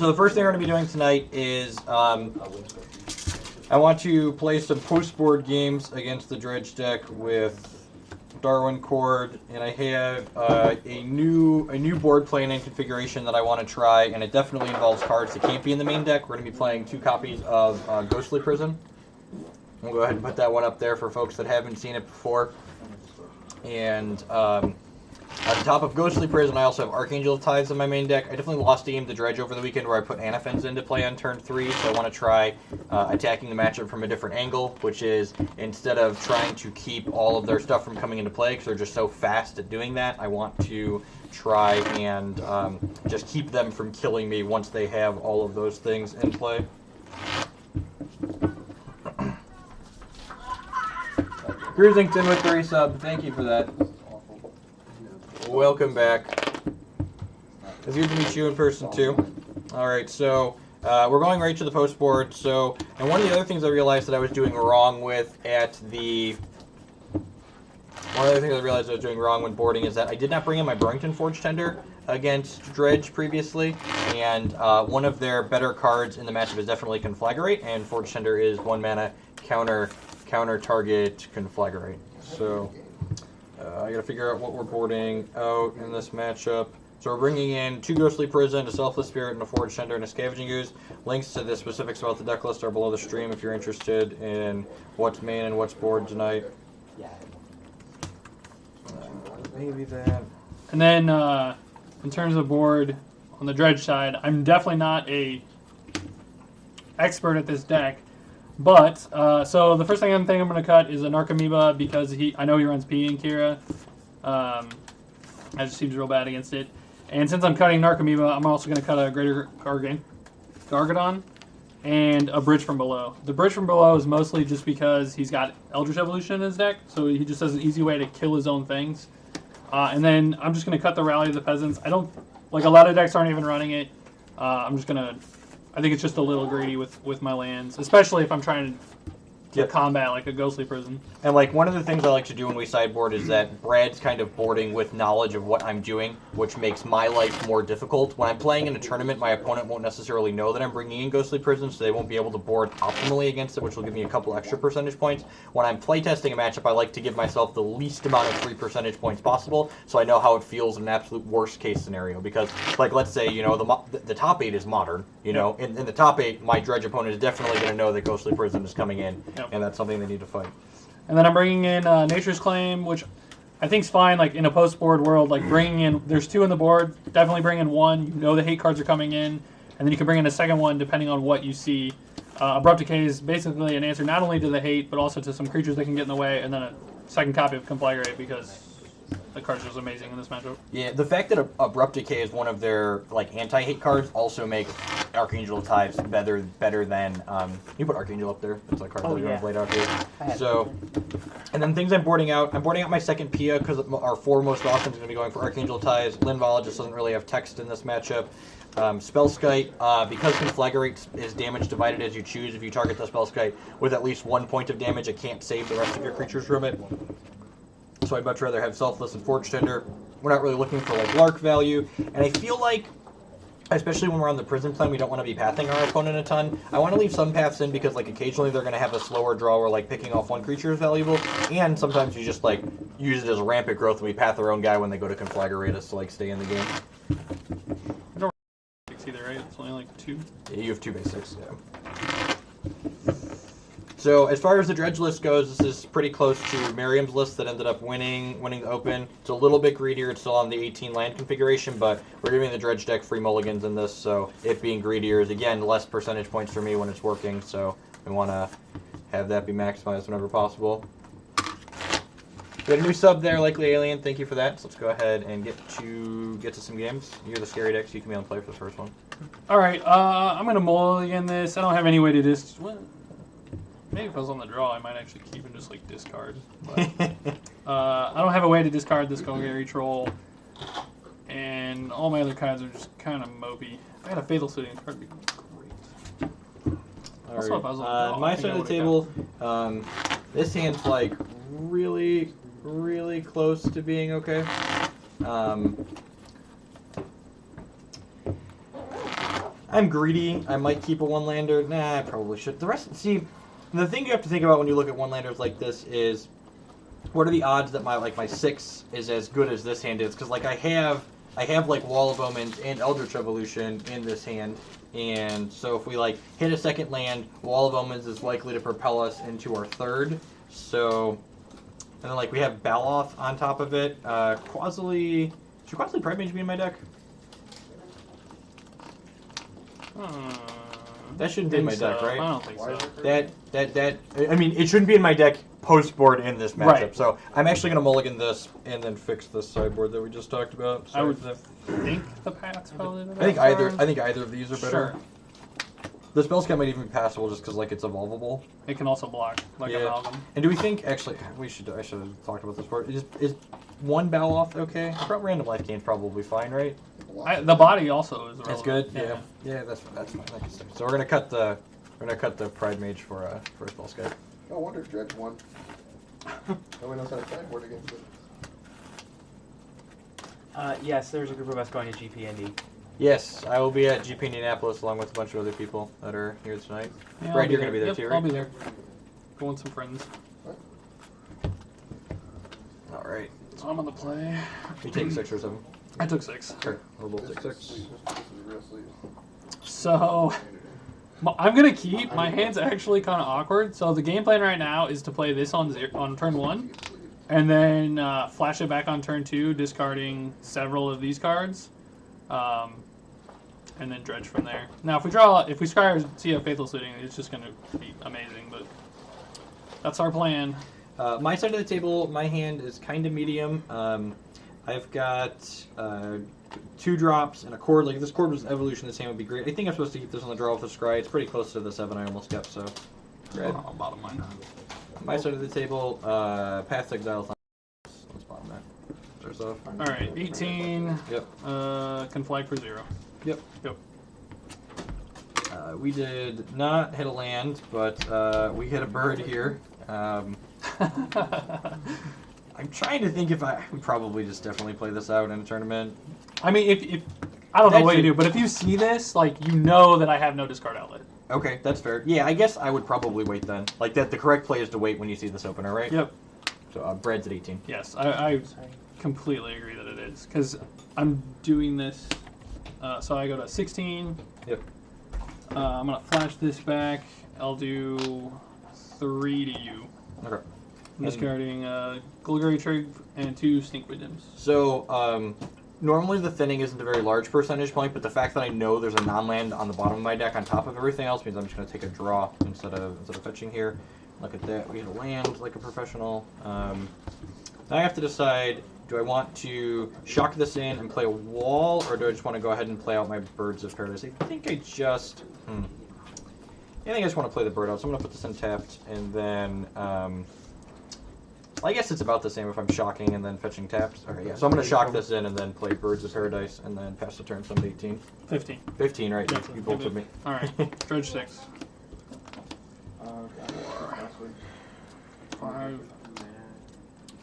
So the first thing we're going to be doing tonight is I want to play some post-board games against the Dredge deck with Darwin, Chord, and I have a new board planning configuration that I want to try, and it definitely involves cards that can't be in the main deck. We're going to be playing 2 copies of Ghostly Prison. We'll go ahead and put that one up there for folks that haven't seen it before. And at the top of Ghostly Prison, I also have Archangel of Tides in my main deck. I definitely lost a game to Dredge over the weekend where I put Anaphens into play on turn 3, so I want to try attacking the matchup from a different angle, which is instead of trying to keep all of their stuff from coming into play, because they're just so fast at doing that, I want to try and just keep them from killing me once they have all of those things in play. Cruisington with 3 sub, thank you for that. Welcome back. It's good to meet you in person too. Alright, so we're going right to the post board. So, and one of the other things I realized that I was doing wrong with when boarding is that I did not bring in my Burrington Forge Tender against Dredge previously, and one of their better cards in the matchup is definitely Conflagrate, and Forge Tender is 1 mana counter target Conflagrate. So I gotta figure out what we're boarding out in this matchup. So we're bringing in 2 Ghostly Prison, a Selfless Spirit, and a Forge Tender, and a Scavenging Ooze. Links to the specifics about the deck list are below the stream if you're interested in what's main and what's board tonight. Maybe that. And then in terms of board on the Dredge side, I'm definitely not a expert at this deck. But, so the first thing I'm going to cut is a Narcomoeba because I know he runs P and Kira. That just seems real bad against it. And since I'm cutting Narcomoeba, I'm also going to cut a Greater Gargadon and a Bridge from Below. The Bridge from Below is mostly just because he's got Eldritch Evolution in his deck, so he just has an easy way to kill his own things. And then I'm just going to cut the Rally of the Peasants. I don't, like a lot of decks aren't even running it. I'm just going to, I think it's just a little greedy with my lands, especially if I'm trying to combat like a Ghostly Prison. And like one of the things I like to do when we sideboard is that Brad's kind of boarding with knowledge of what I'm doing, which makes my life more difficult. When I'm playing in a tournament, my opponent won't necessarily know that I'm bringing in Ghostly Prison, so they won't be able to board optimally against it, which will give me a couple extra percentage points. When I'm playtesting a matchup, I like to give myself the least amount of 3 percentage points possible, so I know how it feels in an absolute worst case scenario. Because, like, let's say, you know, the top 8 is Modern, you know, in the top 8, my Dredge opponent is definitely going to know that Ghostly Prison is coming in, and that's something they need to fight. And then I'm bringing in Nature's Claim, which I think is fine, like in a post-board world, like bringing in, there's 2 on the board, definitely bring in 1, you know the hate cards are coming in, and then you can bring in a second one depending on what you see. Abrupt Decay is basically an answer not only to the hate, but also to some creatures that can get in the way, and then a second copy of Conflagrate because the card's just amazing in this matchup. Yeah, the fact that Abrupt Decay is one of their like anti-hate cards also makes Archangel of Tides better than you put Archangel up there. It's like card that we have laid out here. So, and then things I'm boarding out my second Pia because our 4 most often is going to be going for Archangel of Tides. Linval just doesn't really have text in this matchup. Spellskite, because Conflagrate is damage divided as you choose. If you target the Spellskite with at least 1 point of damage, it can't save the rest of your creatures from it. So I'd much rather have Selfless and Forge Tender. We're not really looking for like Lark value, and I feel like, especially when we're on the prison plan, we don't want to be pathing our opponent a ton. I want to leave some paths in because like occasionally they're going to have a slower draw where like picking off 1 creature is valuable, and sometimes you just like use it as a rampant growth and we path our own guy when they go to Conflagrate us to like stay in the game. I don't either, right? It's only like 2. Yeah, you have 2 basics, yeah. So as far as the Dredge list goes, this is pretty close to Miriam's list that ended up winning the Open. It's a little bit greedier. It's still on the 18 land configuration, but we're giving the Dredge deck free mulligans in this, so it being greedier is, again, less percentage points for me when it's working, so we want to have that be maximized whenever possible. We had a new sub there, Likely Alien. Thank you for that. So let's go ahead and get to some games. You're the scary deck, so you can be on play for the first one. All right, I'm going to mulligan this. I don't have any way to maybe if I was on the draw, I might actually keep and just like discard. But, I don't have a way to discard this Golgari Troll, and all my other cards are just kind of mopey. If I had a Fatal City card, it'd be great. Also, if I was on the draw, my side of the table, this hand's like really, really close to being okay. I'm greedy. I might keep a one-lander. Nah, I probably should. The rest, see, the thing you have to think about when you look at one-landers like this is, what are the odds that my 6 is as good as this hand is? Because like I have like Wall of Omens and Eldritch Evolution in this hand, and so if we like hit a second land, Wall of Omens is likely to propel us into our third. So, and then like we have Baloth on top of it. Should Quasly Pride Mage be in my deck? That shouldn't be in my deck, right? I don't think so. That I mean, it shouldn't be in my deck post board in this matchup. Right. So I'm actually gonna mulligan this and then fix the sideboard that we just talked about. I would think the path's probably the best. I think either of these are better. Sure. The spell scam might even be passable just because like it's evolvable. It can also block like Amalgam. And do we think actually I should have talked about this part. Is one Baloth okay? Random life gain's probably fine, right? The body also is relevant. That's good. Yeah, that's fine. So we're gonna cut the Pride Mage for a spell scam. No wonder Dredge won. Nobody knows how to sideboard against it. Yes, there's a group of us going to GPND. Yes, I will be at GP Indianapolis along with a bunch of other people that are here tonight. Yeah, Brad, you're going to be there too, right? I'll be there. Go with some friends. All right. So I'm on the play. You take 6 or 7? I took 6. Sure. We'll both take 6. This is the real sleeve. So I'm gonna keep. My hand's actually kind of awkward. So the game plan right now is to play this on turn 1, and then flash it back on turn 2, discarding several of these cards, and then dredge from there. Now, if we see a Faithful Suiting, it's just gonna be amazing. But that's our plan. My side of the table, my hand is kind of medium. I've got 2 drops and a Chord. Like, if this Chord was Evolution, this hand would be great. I think I'm supposed to keep this on the draw with a Scry. It's pretty close to the 7 I almost kept, so. Red. I'll bottom mine. My side of the table, Path to Exile. Let's bottom that. There's off. Alright, 18. Yep. Can flag for 0. Yep. Yep. We did not hit a land, but we hit a bird here. I'm trying to think if I would probably just definitely play this out in a tournament. I mean, if I don't know what you do, but if you see this, like, you know that I have no discard outlet. Okay, that's fair. Yeah, I guess I would probably wait then. Like, that the correct play is to wait when you see this opener, right? Yep. So, Brad's at 18. Yes, I completely agree that it is. Because I'm doing this, so I go to 16. Yep. I'm going to flash this back. I'll do 3 to you. Okay. I'm discarding Golgari Trig and 2 Stink Wisdoms. So, normally the thinning isn't a very large percentage point, but the fact that I know there's a non-land on the bottom of my deck on top of everything else means I'm just going to take a draw instead of fetching here. Look at that. We hit a land like a professional. Now I have to decide, do I want to shock this in and play a wall, or do I just want to go ahead and play out my Birds of Paradise? I think I just... I think I just want to play the bird out, so I'm going to put this in tapped, and then... I guess it's about the same if I'm shocking and then fetching tapped. Okay, yeah. So I'm going to shock this in and then play Birds of Paradise and then pass the turn. So I'm 18. 15. 15, right? Yeah, You both with me. All right. Dredge 6. 5.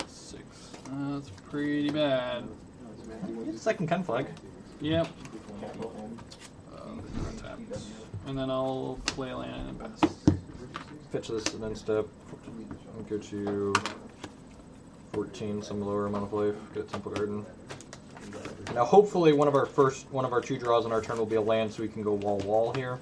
6. That's pretty bad. Second conflag. Yep. Tapped. And then I'll play a land and pass. Fetch this and then step. I'll get you 14, some lower amount of life. Get Temple Garden. Now hopefully one of our 2 draws on our turn will be a land, so we can go wall here.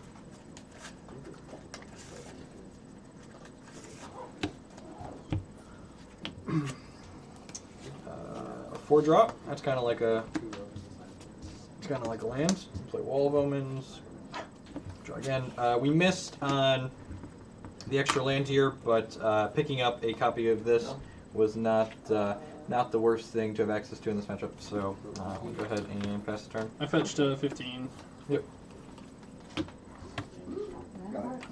A 4 drop. That's kind of like a. It's kind of like a land. Play Wall of Omens. Draw again. We missed on the extra land here, but picking up a copy of this was not the worst thing to have access to in this matchup. So we'll go ahead and pass the turn. I fetched 15. Yep.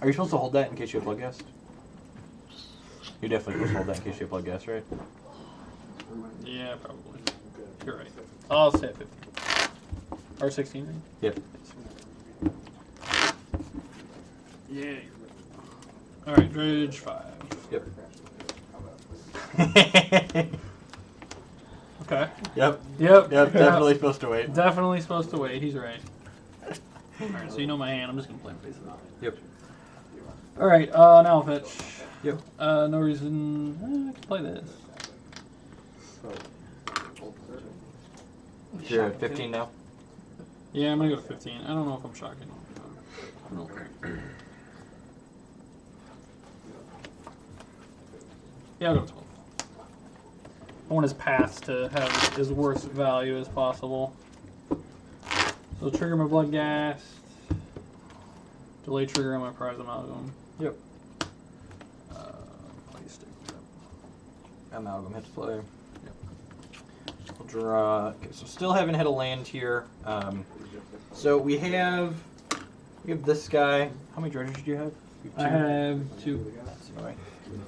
Are you supposed to hold that in case you have blood gas? You're definitely supposed to hold that in case you have blood gas, right? Yeah, probably. You're right. I'll say 15. Or 16, right? Yep. Yeah. All right, Dredge 5. Yep. Okay. Yep. Yep. Definitely supposed to wait. Definitely supposed to wait. He's right. Alright, so you know my hand. I'm just going to play him face up. Yep. Alright, now I'll fetch. Yep. No reason. I can play this. You're at 15 now? Yeah, I'm going to go to 15. I don't know if I'm shocking. No. Yeah, I'll go 12. I want his paths to have as worst value as possible. So trigger my blood gas. Delay trigger on my prize amalgam. Yep. Play stick. Amalgam hits play. Yep. We'll draw. Okay, so still haven't hit a land here. So we have this guy. How many dredges do you have? I have 2.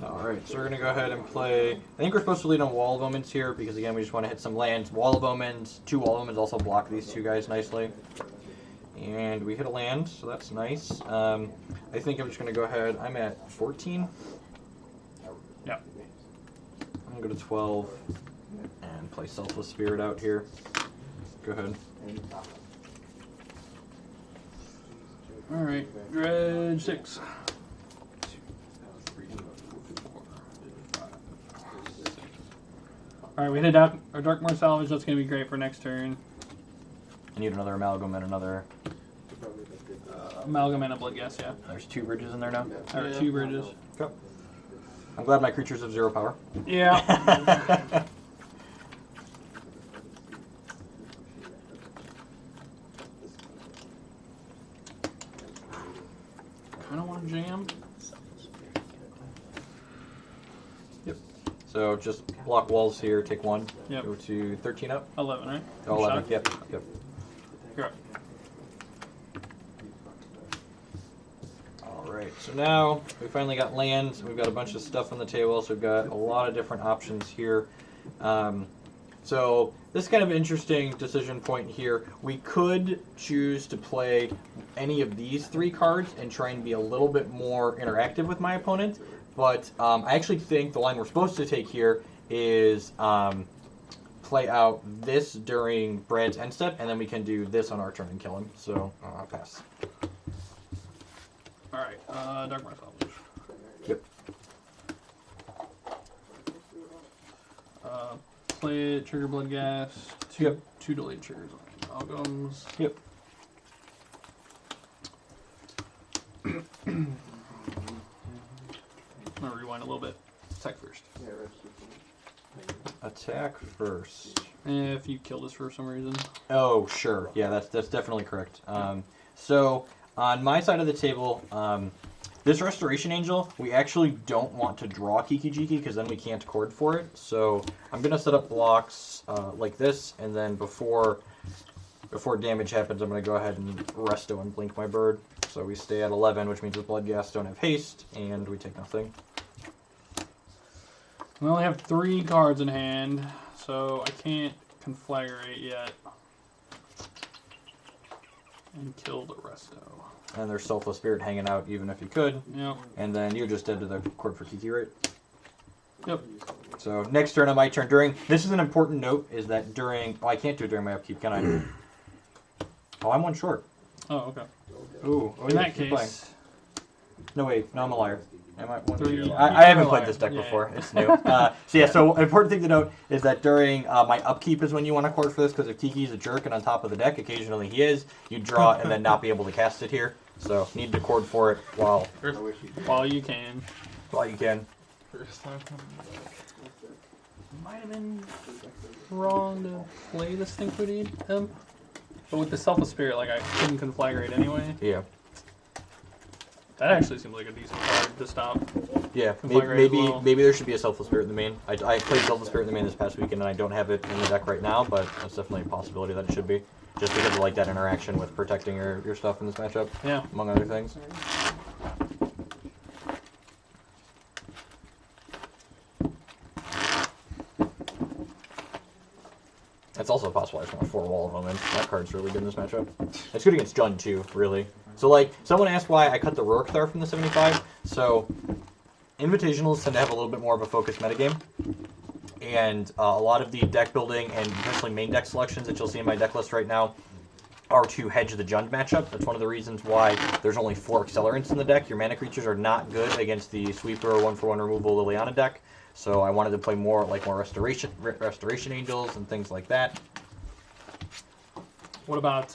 Alright, so we're going to go ahead and play. I think we're supposed to lead on Wall of Omens here because, again, we just want to hit some lands. Wall of Omens, 2 Wall of Omens also block these 2 guys nicely. And we hit a land, so that's nice. I think I'm just going to go ahead. I'm at 14. Yeah. I'm going to go to 12 and play Selfless Spirit out here. Go ahead. Alright, Dredge 6. Alright, we hit our Darkmoor Salvage. That's going to be great for next turn. I need another Amalgam and another. Amalgam and a Blood Gas, yeah. There's 2 bridges in there now. Or 2 bridges. Okay. I'm glad my creatures have 0 power. Yeah. I don't want to jam. Yep. So just block walls here, take 1. Yep. Go to 13 up. 11, right? Oh, 11. Shot? Yep. Yep. You're up. Alright, so now we finally got lands. We've got a bunch of stuff on the table, so we've got a lot of different options here. So this is kind of an interesting decision point here. We could choose to play any of these 3 cards and try and be a little bit more interactive with my opponent, but I actually think the line we're supposed to take here is play out this during Brad's end step, and then we can do this on our turn and kill him. So I'll pass. Alright, Darkmoor Salvage. Yep. Play it, trigger Blood Gas. 2 delayed triggers on Amalgams. Yep. I'm going to rewind a little bit. Attack first. Attack first. If you kill this for some reason. Oh, sure. Yeah, that's definitely correct. So on my side of the table, this Restoration Angel, we actually don't want to draw Kiki Jiki because then we can't chord for it. So I'm going to set up blocks like this, and then before damage happens, I'm going to go ahead and Resto and Blink my bird. So we stay at 11, which means with Blood Gas don't have haste, and we take nothing. We only have 3 cards in hand, so I can't Conflagrate yet. And kill the Resto. And there's Selfless Spirit hanging out even if you could. Yep. And then you're just dead to the Chord for Kiki, right? Yep. So next turn on my turn, this is an important note, is that during, I can't do it during my upkeep, can I? Oh, I'm 1 short. Oh, okay. Ooh. Oh, In yeah, that keep playing. case, No, wait, no, I'm a liar. Am I 1? 3. I haven't You're a played liar. this deck Yeah, before. yeah. It's new. So an important thing to note is that during my upkeep is when you want to chord for this, because if Kiki's a jerk and on top of the deck, occasionally he is, you draw and then not be able to cast it here. So need to chord for it while you can. you can. Might have been wrong to play this Synchrony Imp. But with the Selfless Spirit, like, I couldn't Conflagrate anyway. Yeah. That actually seems like a decent card to stop. Yeah, Conflagrate as well. maybe there should be a Selfless Spirit in the main. I played Selfless Spirit in the main this past weekend, and I don't have it in the deck right now, but that's definitely a possibility that it should be. Just because of like that interaction with protecting your stuff in this matchup, Yeah. among other things. It's also possible I just want 4 Wall of Omens. That card's really good in this matchup. It's good against Jund too, really. So like, someone asked why I cut the Rorikthar from the 75. So, Invitationals tend to have a little bit more of a focused metagame. And a lot of the deck building and potentially main deck selections that you'll see in my deck list right now are to hedge the Jund matchup. That's one of the reasons why there's only 4 accelerants in the deck. Your mana creatures are not good against the Sweeper 1-for-1 removal Liliana deck. So I wanted to play more restoration angels and things like that. What about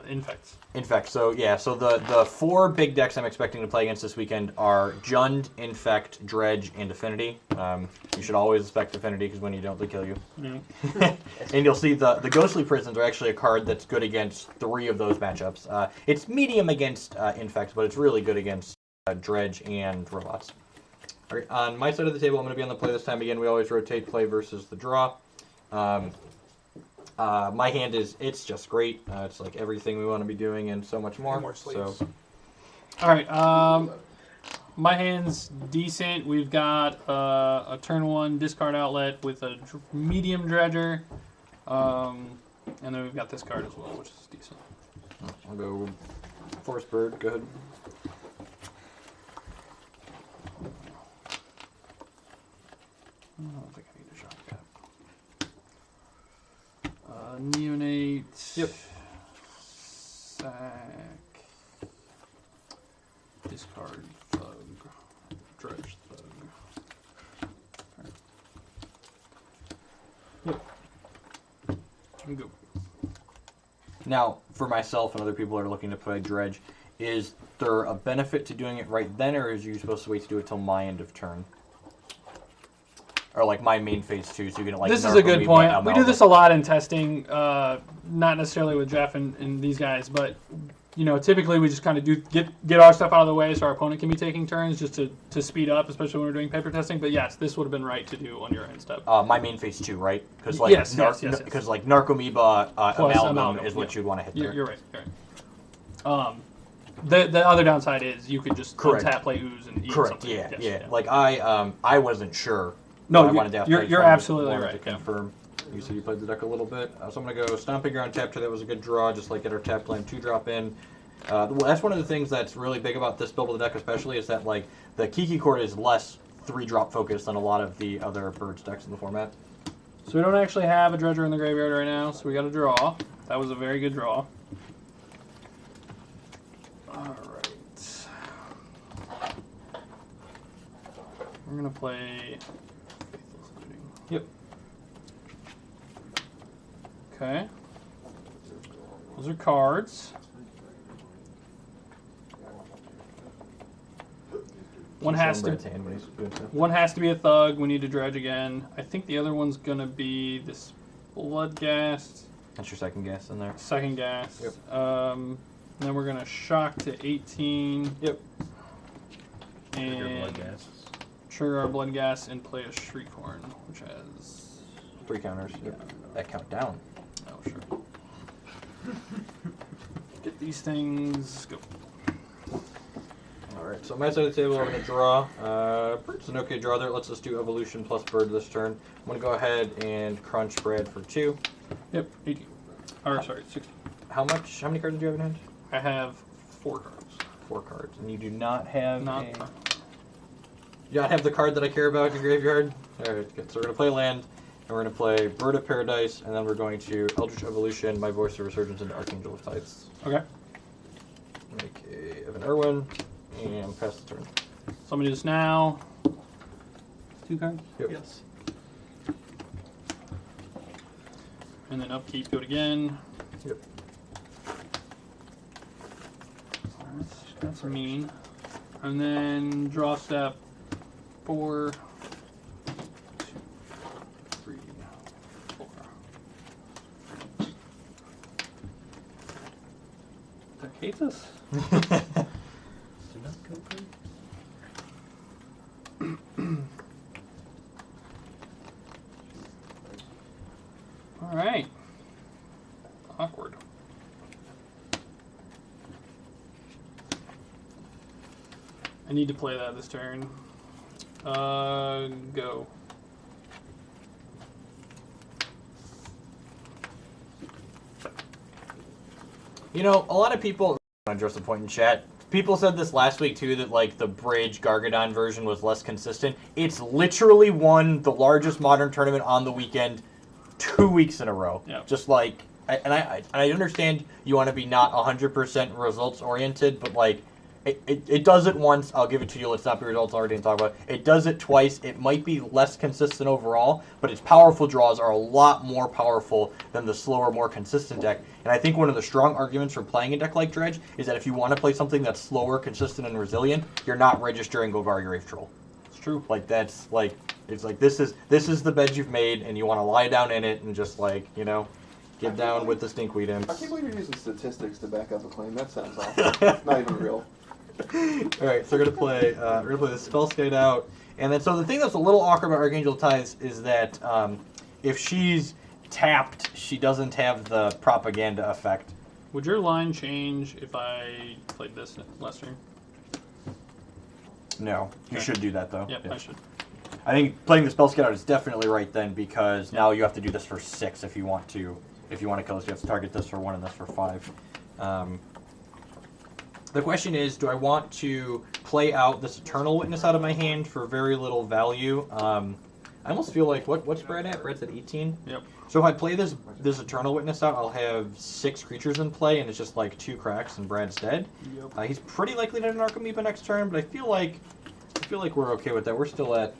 Infects? Infect. So yeah, so the 4 big decks I'm expecting to play against this weekend are Jund, Infect, Dredge, and Affinity. You should always expect Affinity because when you don't, they kill you. Yeah. And you'll see the Ghostly Prisons are actually a card that's good against 3 of those matchups. It's medium against Infect, but it's really good against Dredge and Robots. All right, on my side of the table, I'm going to be on the play this time. Again, we always rotate play versus the draw. My hand it's just great. It's like everything we want to be doing and so much more. More sleeves. So, All right. My hand's decent. We've got a turn 1 discard outlet with a medium dredger, and then we've got this card as well, which is decent. I'll go Force Bird. Go ahead. I don't think I need a shock cap. Neonate. Yep. Sack. Discard. Thug. Dredge. Thug. Right. Yep. I'm good. Now, for myself and other people that are looking to play Dredge, is there a benefit to doing it right then, or is you supposed to wait to do it till my end of turn? Or like my main phase 2, so you can like. This is a good point. We do this a lot in testing, not necessarily with Jeff and these guys, but you know, typically we just kind of get our stuff out of the way so our opponent can be taking turns just to speed up, especially when we're doing paper testing. But yes, this would have been right to do on your end step. My main phase 2, right? Because like yes. Because like Narcomoeba Amalgam Amalgam, is what you'd want to hit there. You're right. The other downside is you could just tap play ooze and eat Correct. something. Yeah, Yes, yeah. Like I wasn't sure. No, I wanted to ask you're absolutely right. To confirm. You said you played the deck a little bit. So I'm going to go Stomping Ground tap 2. That was a good draw, just like get our tap land 2 drop in. Well, that's one of the things that's really big about this build of the deck, especially, is that like the Kiki Chord is less 3-drop focused than a lot of the other birds decks in the format. So we don't actually have a dredger in the graveyard right now, so we got a draw. That was a very good draw. All right. We're gonna play Faithless Looting. Yep. Okay. Those are cards. One has to be a thug. We need to dredge again. I think the other one's gonna be this Bloodghast. That's your second guess in there. Second gas. Yep. Then we're gonna shock to 18. Yep. And trigger our Bloodghast and play a Shriekhorn, which has 3 counters. Yep. That count down. oh sure. Get these things go. Alright, so on my side of the table, I'm going to draw. Bird's an okay draw there. Let's just do Evolution plus Bird this turn. I'm going to go ahead and crunch Brad for 2. Yep, 18. Or sorry, 16. How many cards do you have in hand? I have 4 cards. 4 cards. And you do not have Not you don't have the card that I care about in your graveyard? Alright, good. So we're going to play land, and we're going to play Bird of Paradise, and then we're going to Eldritch Evolution, my Voice of Resurgence, into Archangel of Tides. Okay. Make a Evan Irwin, and pass the turn. So I'm gonna do this now. 2 cards? Yep. Yes. And then upkeep, do it again. Yep. That's mean. And then draw step 4, 2, 3, 4. That hates us. All right. Awkward. I need to play that this turn. Go. You know, a lot of people. I address the point in chat. People said this last week too, that like the Bridge Gargadon version was less consistent. It's literally won the largest modern tournament on the weekend 2 weeks in a row. Yep. Just like I understand you want to be not 100% results oriented, but like it does it once. I'll give it to you. Let's not be results oriented and talk about it. It does it twice. It might be less consistent overall, but its powerful draws are a lot more powerful than the slower, more consistent deck. And I think one of the strong arguments for playing a deck like Dredge is that if you want to play something that's slower, consistent, and resilient, you're not registering Golgari Grave Troll. It's true. Like that's like it's like this is the bed you've made, and you want to lie down in it and just like get down with the stinkweed imps. I can't believe you're using statistics to back up a claim. That sounds awful. Not even real. All right, so we're gonna play the spell skate out, and then so the thing that's a little awkward about Archangel Ties is that if she's tapped, she doesn't have the propaganda effect. Would your line change if I played this last turn? No, you should do that though. Yep, Yeah. I should. I think playing the spell skate out is definitely right then because now you have to do this for 6 if you want to. If you want to kill this, you have to target this for 1 and this for 5. The question is, do I want to play out this Eternal Witness out of my hand for very little value? I almost feel like, what's Brad at? Brad's at 18? Yep. So if I play this Eternal Witness out, I'll have 6 creatures in play, and it's just like 2 cracks, and Brad's dead. Yep. He's pretty likely to have an Archamoeba next turn, but I feel like we're okay with that. We're still at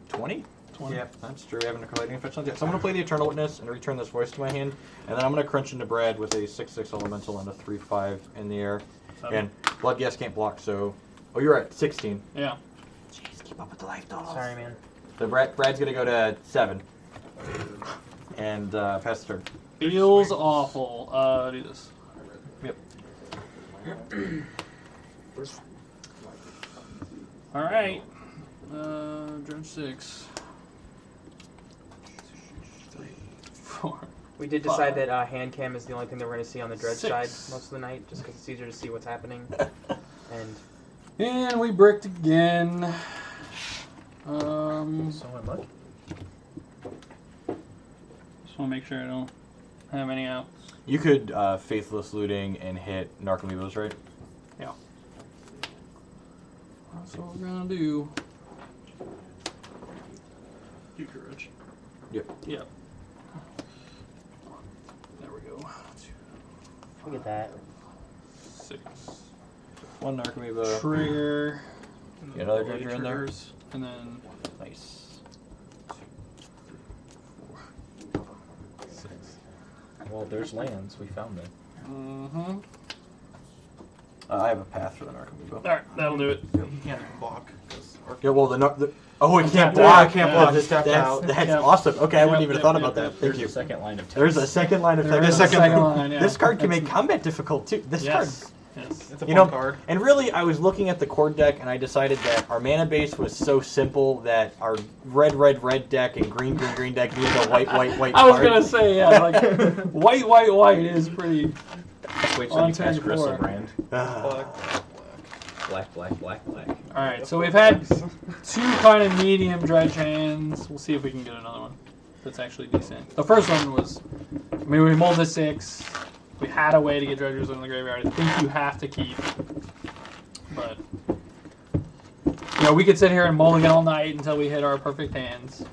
20? 20. Yeah, that's true. We haven't collected any fetch lands yet. So I'm going to play the Eternal Witness and return this voice to my hand, and then I'm going to crunch into Brad with a 6/6 Elemental and a 3/5 in the air. 7. And Blood Gas can't block, so... Oh, you're at 16. Yeah. Jeez, keep up with the life totals. Sorry, man. So Brad's going to go to 7. And pass the turn. Feels awful. Do this. Yep. All right. Dredge 6. 3, 4. We did decide that hand cam is the only thing that we're going to see on the Dredge 6. side most of the night, just because it's easier to see what's happening. And we bricked again. So unlucky. Just want to make sure I don't have any outs. You could Faithless Looting and hit Narcomoebas, right? Yeah. That's what we're gonna do. You courage. Yep. Yep. There we go. Look at that. 6. 1 Narcomoeba. Trigger. Get another Blade Dredger in there. triggers, and then Nice. 4, 6. Well, there's lands. We found them. Mm-hmm. I have a path for the Narcomoeba. All right, that'll do it. You can't block. Yeah, well, oh, it can't Yeah, block. it can't block. Just tapped out. That's Yep. awesome. Okay, I wouldn't Yep, even yep, have thought yep, about that. yep. Thank There's you. a second line of text. There's a second line of There text. is a second line, yeah. This card can make That's- combat difficult too. This Yes. card. Yes. It's a You fun know, card. and really, I was looking at the Chord deck, and I decided that our mana base was so simple that our red deck and green deck needed a white card. I was gonna say, yeah, like white is pretty. Wait till On you cast 10-4. Crystal Brand. Ah. Black. Alright, so we've had 2 kind of medium Dredge hands. We'll see if we can get another one that's actually decent. The first one was, I mean, we mulled to 6. We had a way to get Dredgers in the graveyard. I think you have to keep. But, you know, we could sit here and mulligan all night until we hit our perfect hands.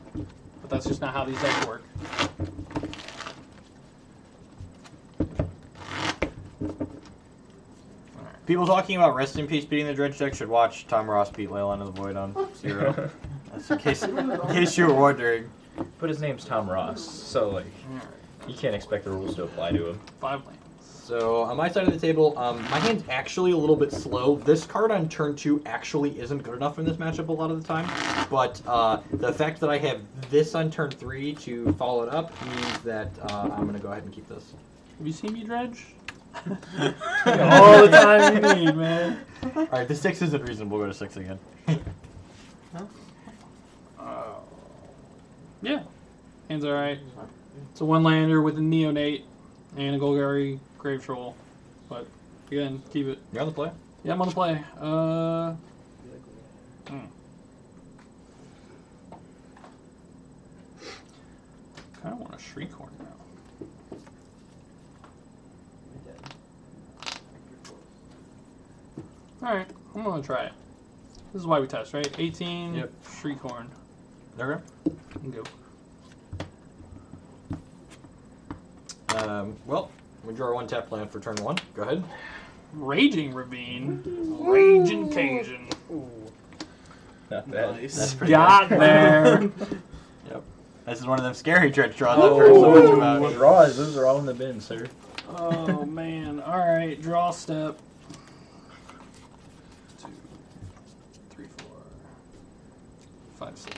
But that's just not how these decks work. People talking about Rest in Peace beating the Dredge deck should watch Tom Ross beat Leyline of the Void on 0. That's in case you were wondering. But his name's Tom Ross, so like you can't expect the rules to apply to him. 5 lands. So on my side of the table, my hand's actually a little bit slow. This card on turn 2 actually isn't good enough in this matchup a lot of the time. But the fact that I have this on turn 3 to follow it up means that I'm going to go ahead and keep this. Have you seen me Dredge? All the time you need, man. Alright, the 6 isn't reasonable. We'll go to 6 again. Yeah. Hand's alright. It's a 1-lander with a Neonate and a Golgari Grave Troll. But, again, keep it. You're on the play? Yeah, I'm on the play. Kind of want a Shriekhorn now. Alright, I'm gonna try it. This is why we test, right? 18, Yep. Shriekhorn. Okay. Go. Well, we draw 1 tap land for turn 1. Go ahead. Raging Ravine. Raging Cajun. Not bad. Nice. That's pretty Got good. there. Yep. This is one of them scary dredge draws I've heard so much about. Draws, those are all in the bin, sir. Oh, man. All right, draw step. 2, 3, 4, 5, 6.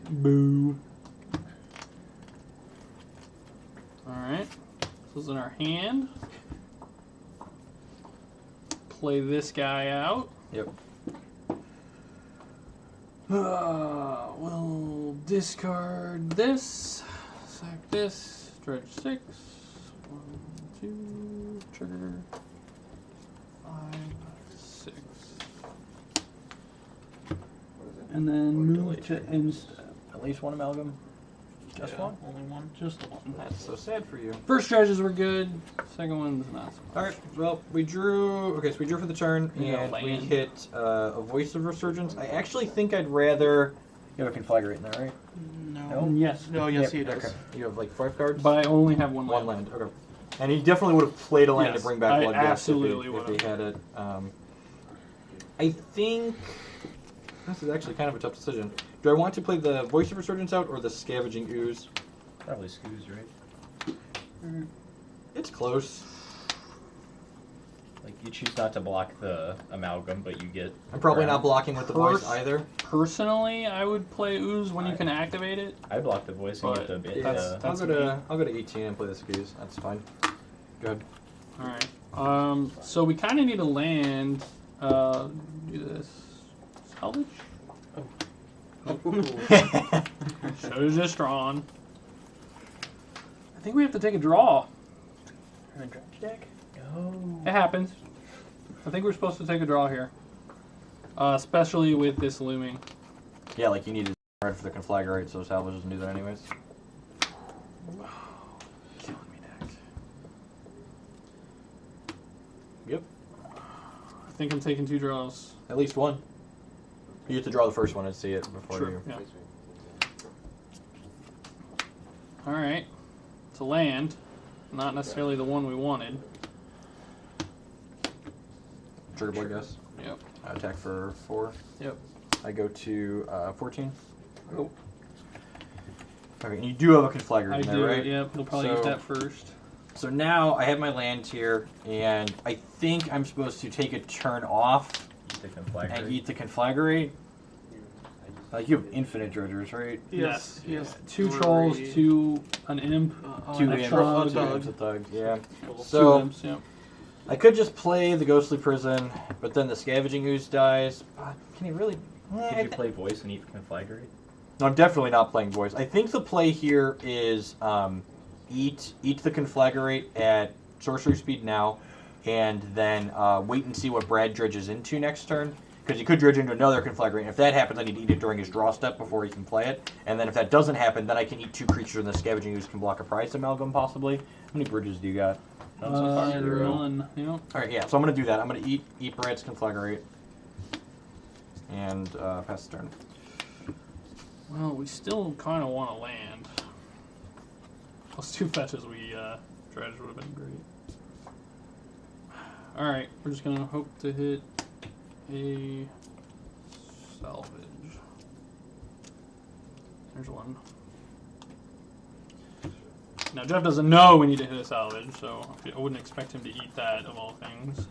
Boo. All right. This is in our hand. Play this guy out. Yep. We'll discard this. Sack this. Dredge 6. 1, 2. Trigger. 5, 6. And then move to end step. At least one amalgam. Just Yeah. one? Only one? Just the one. That's so sad for you. First dredges were good. Second one's not so much. Alright, well, we drew... Okay, so we drew for the turn, You got and we land. hit a Voice of Resurgence. I actually think I'd rather... You have a Conflagrate in there, right? No. Yes. No, yes, he Yep, does. Okay. You have like 5 cards? But I only have one One land. land, okay. And he definitely would have played a land Yes, to bring back I Bloodghast absolutely if would've. he had it. I think... This is actually kind of a tough decision. Do I want to play the Voice of Resurgence out or the Scavenging Ooze? Probably Scoos, right? It's close. Like, you choose not to block the amalgam, but you get... I'm probably not ground. blocking with the Voice First- either. Personally, I would play Ooze when you can activate it. I block the voice and But get the bit. that's- I'll go to 18 and play the Skis. That's fine. Go ahead. Alright. So we kind of need a land. Do this. Salvage? Should have just drawn. I think we have to take a draw. In a dredge deck? Oh. It happens. I think we're supposed to take a draw here. Especially with this looming. Yeah, like you need to red for the Conflagrate, so Salvage doesn't do that anyways. Killing me, Deck. Yep. I think I'm taking 2 draws. At least one. You have to draw the first one and see it before True. you... Yeah. Alright. It's a land. Not necessarily the one we wanted. Trigger Bloodghast. Yep. Attack for 4. Yep. I go to 14. Nope. Okay, and you do have a Conflagrate I in there, do, right? yep. He'll probably use So- that first. So now I have my land here, and I think I'm supposed to take a turn off The Conflagrate. and eat the Conflagrate. Like you have infinite dredgers, right? Yes. He has 2 trolls, 3. 2 an imp, 2 an imps, extra thug. two imps, a thug, yeah. 2 So imps, yep. I could just play the Ghostly Prison, but then the Scavenging Ooze dies. Can he really? Could you play voice and eat Conflagrate? No, I'm definitely not playing Voice. I think the play here is eat the Conflagrate at sorcery speed now, and then wait and see what Brad dredges into next turn. Because he could dredge into another Conflagrate. If that happens, I need to eat it during his draw step before he can play it. And then if that doesn't happen, then I can eat 2 creatures, and the Scavenging Ooze can block a prize amalgam, possibly. How many bridges do you got? None so far. 1, yep. Alright, yeah, so I'm going to do that. I'm going to eat Brad's Conflagrate. And pass the turn. Well, we still kind of want to land. Those 2 fetches we dredged would have been great. Alright, we're just going to hope to hit a salvage. There's one. Now, Jeff doesn't know we need to hit a salvage, so I wouldn't expect him to eat that, of all things.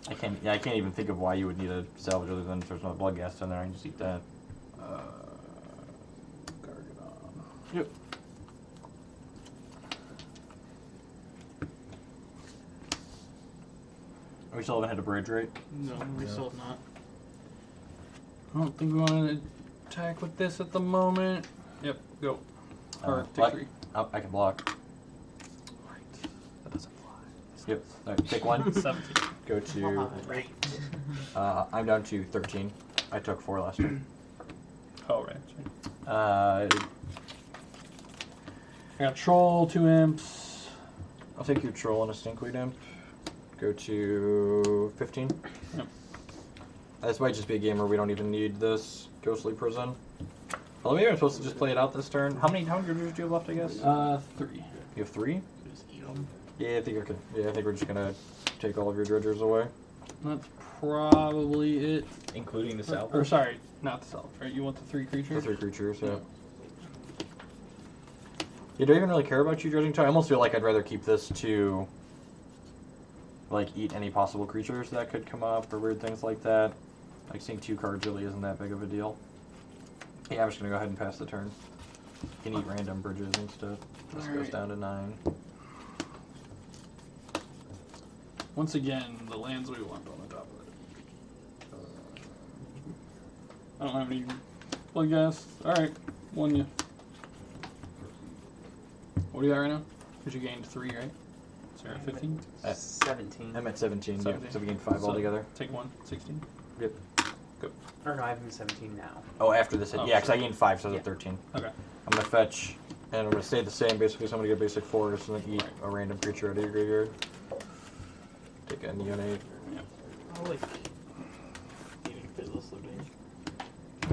I can't even think of why you would need a salvage other than if there's no Bloodghast in there. I can just eat that. Gargadon. Yep. We still haven't hit a bridge, right? No, we still have not. I don't think we want to attack with this at the moment. Yep, go. Or take what? 3. Oh, I can block. Right. That doesn't fly. Yep. Alright, pick one. 17. Go to. I'm down to 13. I took 4 last turn. Oh, right. Uh, I got troll, 2 imps. I'll take your troll and a stinkweed imp. Go to 15. Yep. This might just be a game where we don't even need this Ghostly Prison. Well, maybe I'm supposed to just play it out this turn. How many dredgers do you have left, I guess? 3. You have 3? them. Yeah, I think okay. Yeah, I think we're just gonna take all of your dredgers away. That's probably it. Including the south. Or sorry, not the self. Right? You want the 3 The creatures? 3 creatures. Yeah. Yeah, do I even really care about you dredging too? I almost feel like I'd rather keep this to like eat any possible creatures that could come up or weird things like that. Like seeing 2 cards really isn't that big of a deal. Yeah, I'm just gonna go ahead and pass the turn. You can eat random bridges instead. This goes Alright. down to 9. Once again, the lands we want on the top of it. I don't have any blood gas. Alright, won you. What do you got right now? Because you gained 3, right? So you're at 15? 17. I'm at 17. 17. Yeah, so we gained 5 So altogether. Take 1, 16. Yep. Or no, I have him 17 now. Oh, after this hit. Oh, Yeah, because I sure. gained 5, so I was Yeah. at 13. Okay. I'm gonna fetch, and I'm gonna stay the same. Basically, so I'm gonna get basic force and then eat a random creature out of your graveyard. Take a neonate. I like eating Fizzles of Danger.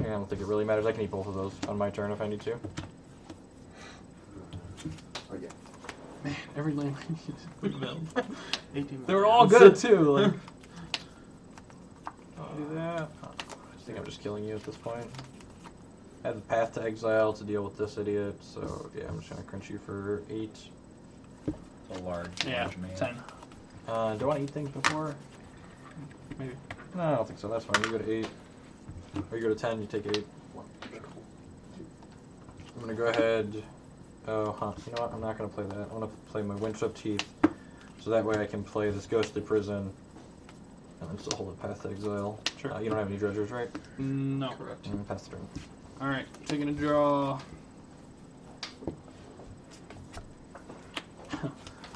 Yeah, I don't think it really matters. I can eat both of those on my turn if I need to. Oh, yeah. Man, every land we used. 18 They were all minutes. good too. Like, do that. I think I'm just killing you at this point. I have the path to exile to deal with this idiot, so yeah, I'm just gonna crunch you for 8. A large, Yeah, large man. 10. Do I want to eat things before? Maybe. No, I don't think so. That's fine. You go to 8. Or you go to 10, you take 8. I'm gonna go ahead. Oh, huh. You know what? I'm not gonna play that. I'm gonna play my Windswept Teeth, so that way I can play this Ghostly Prison, and then still hold it Path to Exile. Sure. You don't have any dredgers, right? No. Correct. Pass the turn. Alright, taking a draw.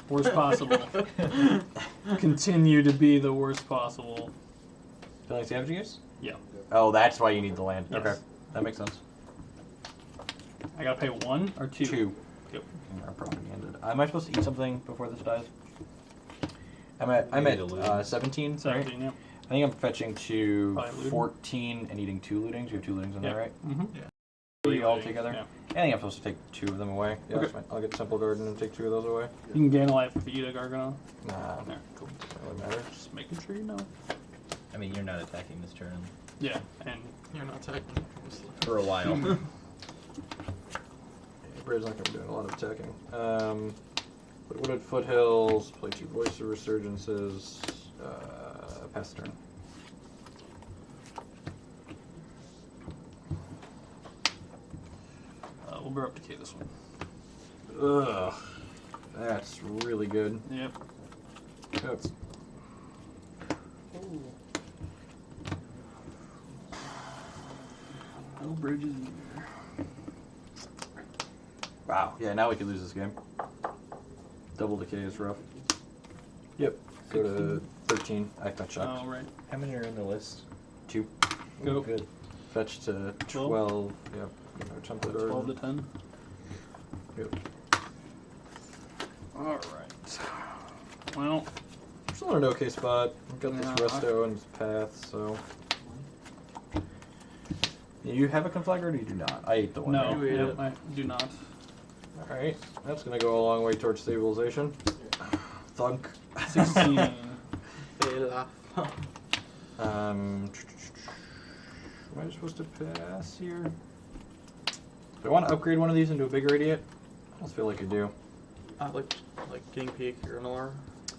Worst possible. Continue to be the worst possible. Feeling Savage Use? Yeah. Oh, that's why you need the land. Yes. Okay, that makes sense. I gotta pay 1 or 2? 2. Yep. I'm probably ended. Am I supposed to eat something before this dies? I'm Maybe the at looting. 17. Right? 17, yeah. I think I'm fetching to Probably looting. 14 and eating 2 lootings. You have 2 lootings in there, right? Mm-hmm. 3 altogether. Yeah. I think I'm supposed to take 2 of them away. Yeah, Okay. that's fine. I'll get Simple Garden and take 2 of those away. You can gain a life if you eat a Gargano. Nah, There, cool. doesn't really matter. Just making sure you know. I mean, you're not attacking this turn Yeah, and You're not attacking. for a while. Yeah, Brave's not going to be doing a lot of attacking. Wooded Foothills, play 2 Voice of Resurgences, pass the turn. we'll bring up to K this one. Ugh, that's really good. Yep. Yep. No bridges either. Wow. Yeah, now we could lose this game. Double decay is rough. Yep. Go to 13. I got shocked. Oh, right. How many are in the list? 2. Go. Good. Fetch to 12. Yep. Jump that 12 to 10. Yep. Alright. Well, Still in an okay spot. We've got Yeah, this Resto and this Path, so. You have a Conflagger or you do not? I ate the one. no, right? yep, I do not. Alright. That's going to go a long way towards stabilization. Thunk. 16. Fail. Am I supposed to pass here? Do I want to upgrade one of these into a bigger idiot? I almost feel like I do. Like King Peak or Noir.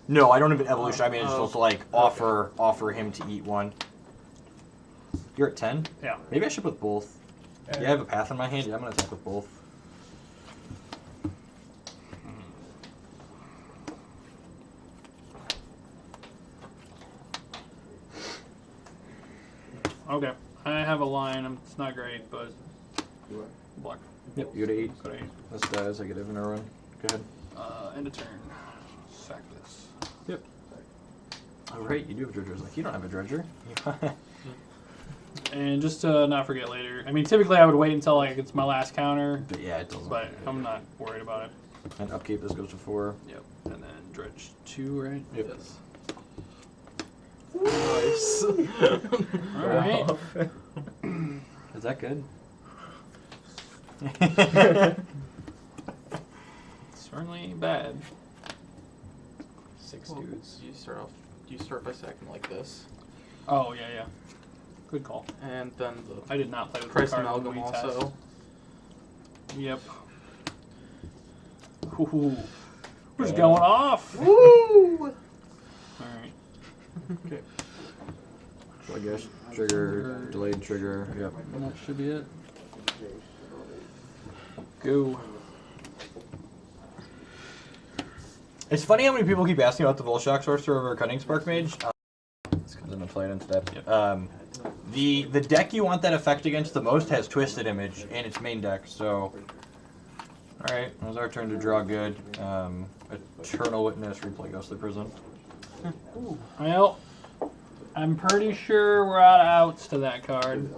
No, I don't even evolution. I mean, it's Oh, supposed to like offer him to eat one. You're at 10? Yeah. Maybe I should put both. Yeah, I have a path in my hand. Yeah, I'm gonna attack with both. Okay. I have a line. It's not great, but block. Yep, you go to 8. Go to 8. This dies. I get even a run. Go ahead. End of turn. Sack this. Yep. All right, you do have dredgers. Like you don't have a dredger. And just to not forget later. I mean, typically I would wait until like it's my last counter, But yeah, it doesn't. but I'm not worried about it. And upkeep. This goes to 4. Yep. And then dredge 2, right? Yep. Yes. Nice. All right. Is that good? Certainly ain't bad. 6 Well, dudes. You start off. You start by sacking like this, Oh yeah. Good call. and then the I did not play with price the card amalgam when we also. test. Yep. Ooh. Who's Yeah. going off? Woo! Alright. Okay. I guess trigger, delayed trigger. Yep. And that should be it. Go. It's funny how many people keep asking about the Volshock Sorcerer over Cunning Spark Mage. It's because I'm gonna play it instead. Yep. The deck you want that effect against the most has Twisted Image in its main deck, so. Alright, it was our turn to draw good. Eternal Witness, replay Ghostly Prison. Well, I'm pretty sure we're out of outs to that card.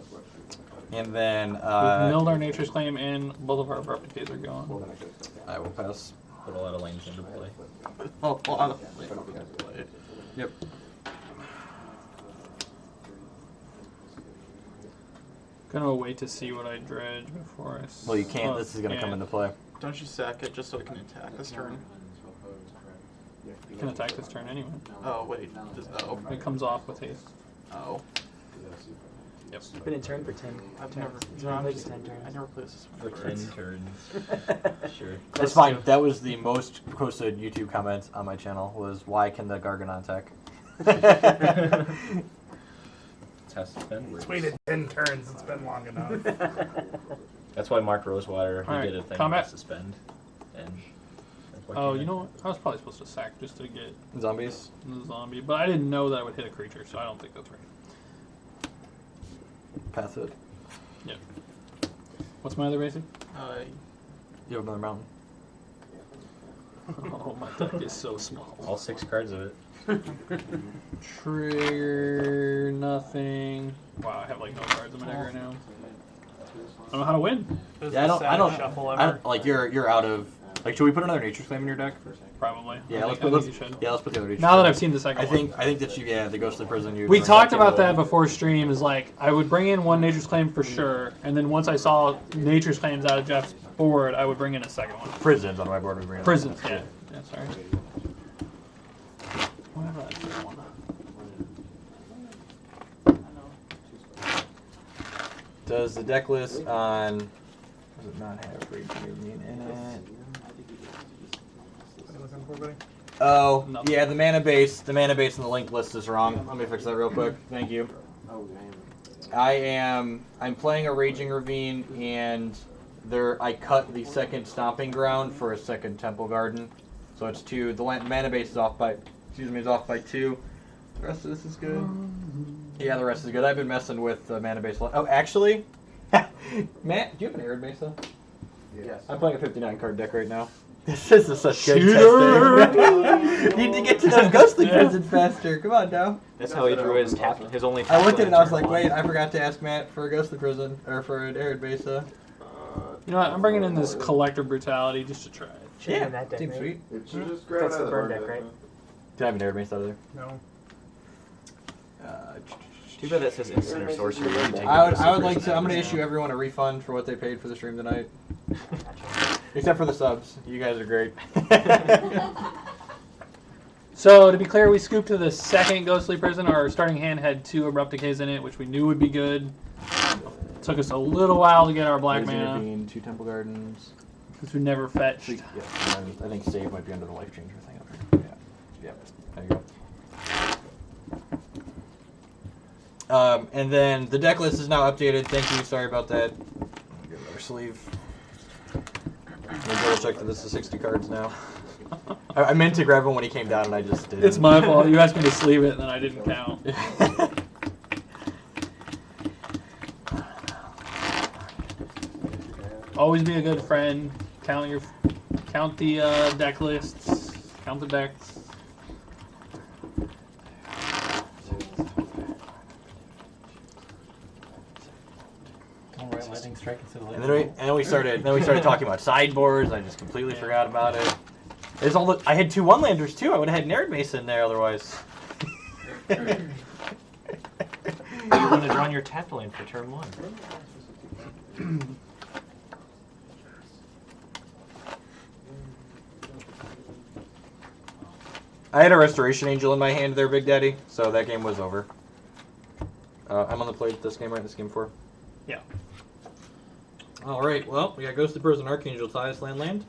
And then We've milled our Nature's Claim and both of our Abrupt Decays are gone. I will pass. Put a lot of lanes into play. Oh, Yep. Gonna wait to see what I dredge before I. Well, you can't. This is gonna come into play. don't you sack it just so it can attack this turn? You can attack this turn anyway. Oh wait, oh, It comes off with haste. oh. Yep. You've been in turn for 10. I've never. You've No, I'm played just, 10 turns. I never played this For one. 10 turns. Sure. That's fine. That was the most posted YouTube comment on my channel. Was why can the Garganon attack? Test suspend works. Waited 10 turns. It's been long enough. That's why Mark Rosewater, he Alright, did a thing combat. with suspend. And that's what Oh, came you in. know what? I was probably supposed to sack just to get Zombies. the zombie, but I didn't know that I would hit a creature, so I don't think that's right. Pass it. Yep. What's my other basic? You have another mountain. Oh, my deck is so small. All 6 cards of it. Trigger, nothing. Wow, I have like no cards in my deck right now. I don't know how to win. Yeah, I don't. Like you're out of. Like, should we put another Nature's Claim in your deck? Probably. Yeah, I let's think put. you should. Yeah, let's put the other Nature's Now that Claim. I've seen the second I one. think that you. Yeah, the Ghostly Prison. You. We talked about that before stream. Is like I would bring in one Nature's Claim for sure, and then once I saw Nature's Claims out of Jeff's board, I would bring in a second one. Prisons on my board. We bring it. Prisons, yeah. Yeah, sorry. Whatever that third one. Does the deck list on? Does it not have Raging Ravine in it? What are you looking for, buddy? Oh, Nothing. yeah, the mana base in the linked list is wrong. Let me fix that real quick. Thank you. I'm playing a Raging Ravine, and I cut the second Stomping Ground for a second Temple Garden. So it's 2. The mana base is off by, is off by 2. The rest of this is good. Yeah, the rest is good. I've been messing with mana base. Oh, actually, Matt, do you have an Arid Mesa? Yes. I'm playing a 59 card deck right now. This is such good Cheater! testing. Need to get to those ghostly prisons faster. Come on now. That's how he drew his only I looked at it and I was like, turn wait, one. I forgot to ask Matt for a ghostly prison or for an Arid Mesa. You know what? I'm bringing in this Collector Brutality just to try it. Should've been that deck, seems right? sweet. It should just grab That's out of the the burn burn deck, right? Can I have an Arid Mesa out of there? No. Too bad that says instant or sorcery. You can take I would the Ghostly like Prison to. I'm gonna out. issue everyone a refund for what they paid for the stream tonight, except for the subs. You guys are great. So, to be clear, we scooped to the second Ghostly Prison. Our starting hand had 2 Abrupt Decays in it, which we knew would be good. Took us a little while to get our black Raging mana, Ravine, 2 Temple Gardens. because we never fetched. Yeah, and I think save might be under the life changer thing up here. Yeah, there you go. And then the deck list is now updated. Thank you. Sorry about that. Get another sleeve. Let me double check that this is 60 cards now. I meant to grab him when he came down, and I just didn't. It's my fault. You asked me to sleeve it, and then I didn't count. Always be a good friend. Count the deck lists. Count the decks. And then we started talking about sideboards. I just completely forgot about it. There's I had 2 one-landers too. I would have had Nerd Mason in there otherwise. You wouldn't have drawn your tap lane for turn 1. I had a Restoration Angel in my hand there, Big Daddy, so that game was over. I'm on the play this game, right? This game 4? Yeah. Alright, well, we got Ghosted Birds and Archangel Ties, land.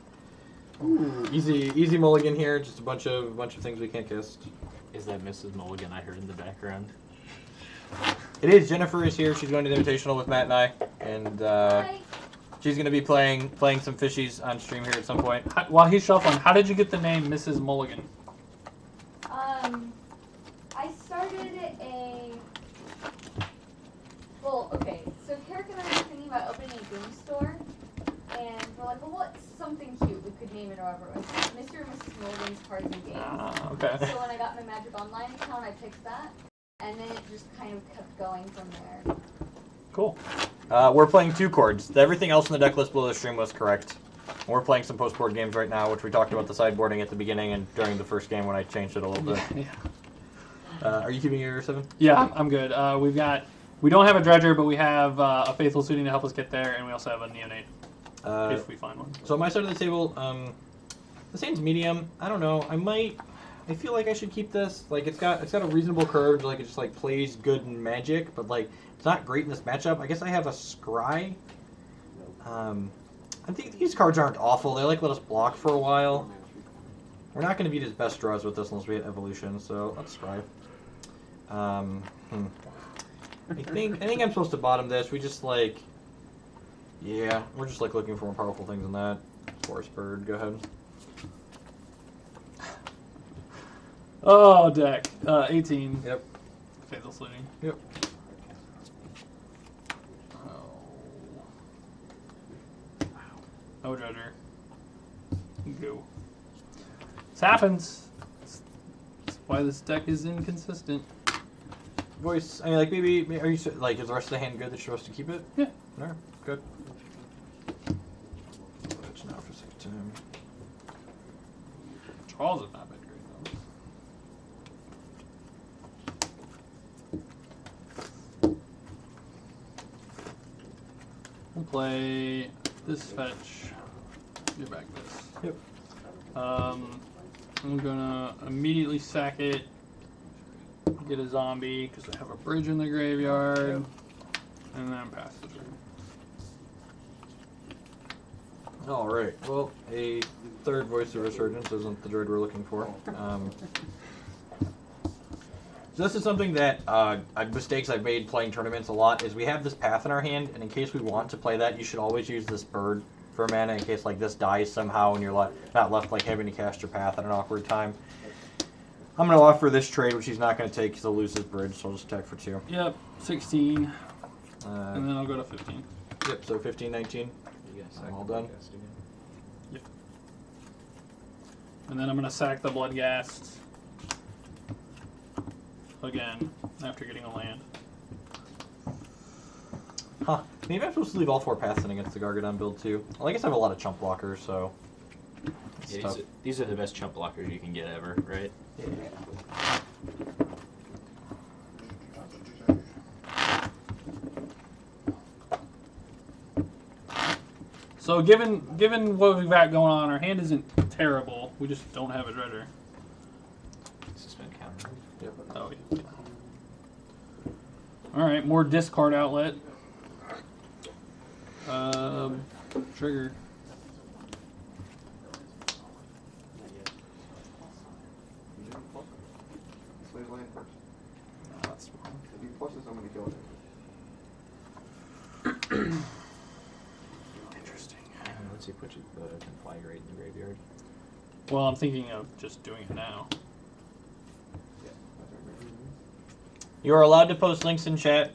Ooh. Easy mulligan here, just a bunch of things we can't cast. Is that Mrs. Mulligan I heard in the background? It is. Jennifer is here. She's going to the Invitational with Matt and I, and she's going to be playing some fishies on stream here at some point. While he's shuffling, how did you get the name Mrs. Mulligan? I started well, okay, so Carrick and I were thinking about opening a game store, and we're like, well, what's something cute we could name it or whatever. It was Mr. and Mrs. Mulligan's Cards and Games. Okay. So when I got my Magic Online account, I picked that, and then it just kind of kept going from there. Cool. We're playing 2 chords. Everything else in the deck list below the stream was correct. We're playing some post-board games right now, which we talked about the sideboarding at the beginning and during the first game when I changed it a little bit. Yeah. Are you keeping your 7? Yeah, I'm good. We don't have a dredger, but we have a faithful suiting to help us get there, and we also have a neonate if we find one. So on my side of the table, this hand's medium. I don't know. I feel like I should keep this. Like it's got a reasonable curve. Like it just like plays good in Magic, but like it's not great in this matchup. I guess I have a Scry. I think these cards aren't awful. They like let us block for a while. We're not going to beat his best draws with this unless we hit Evolution. So let's try. I think I'm supposed to bottom this. We just like, yeah, we're just like looking for more powerful things than that. Forest Bird, go ahead. Oh, deck. 18. Yep. Faithful suiting. Yep. No dredger. Go. This happens. That's why this deck is inconsistent. Voice. I mean, like maybe are you like is the rest of the hand good that you're supposed to keep it? Yeah. No. Good. It's now for 16. Charles has not been great though. We'll play this fetch. Get back this. Yep. I'm gonna immediately sack it. Get a zombie because I have a bridge in the graveyard, and then pass the turn. All right. Well, a third Voice of Resurgence isn't the droid we're looking for. So this is something that mistakes I've made playing tournaments a lot is we have this path in our hand, and in case we want to play that, you should always use this bird for mana in case like this dies somehow and you're not left like having to cast your path at an awkward time. I'm going to offer this trade, which he's not going to take because he'll lose his bridge, so I'll just attack for 2. Yep, 16, and then I'll go to 15. Yep, so 15, 19. I'm all done. Yep. And then I'm going to sack the Bloodghast again after getting a land. Huh. Maybe I'm supposed to leave all 4 paths in against the Gargadon build too. Well, I guess I have a lot of chump blockers, so it's tough. These are the best chump blockers you can get ever, right? Yeah. So given what we've got going on, our hand isn't terrible. We just don't have a dredger. Suspend counter. Yep. Oh yeah. All right, more discard outlet. Trigger. Slave land first. No, that's wrong. If he flushes, I'm gonna kill it. Interesting. Let's see, put the Conflagrate in the graveyard. Well, I'm thinking of just doing it now. You are allowed to post links in chat.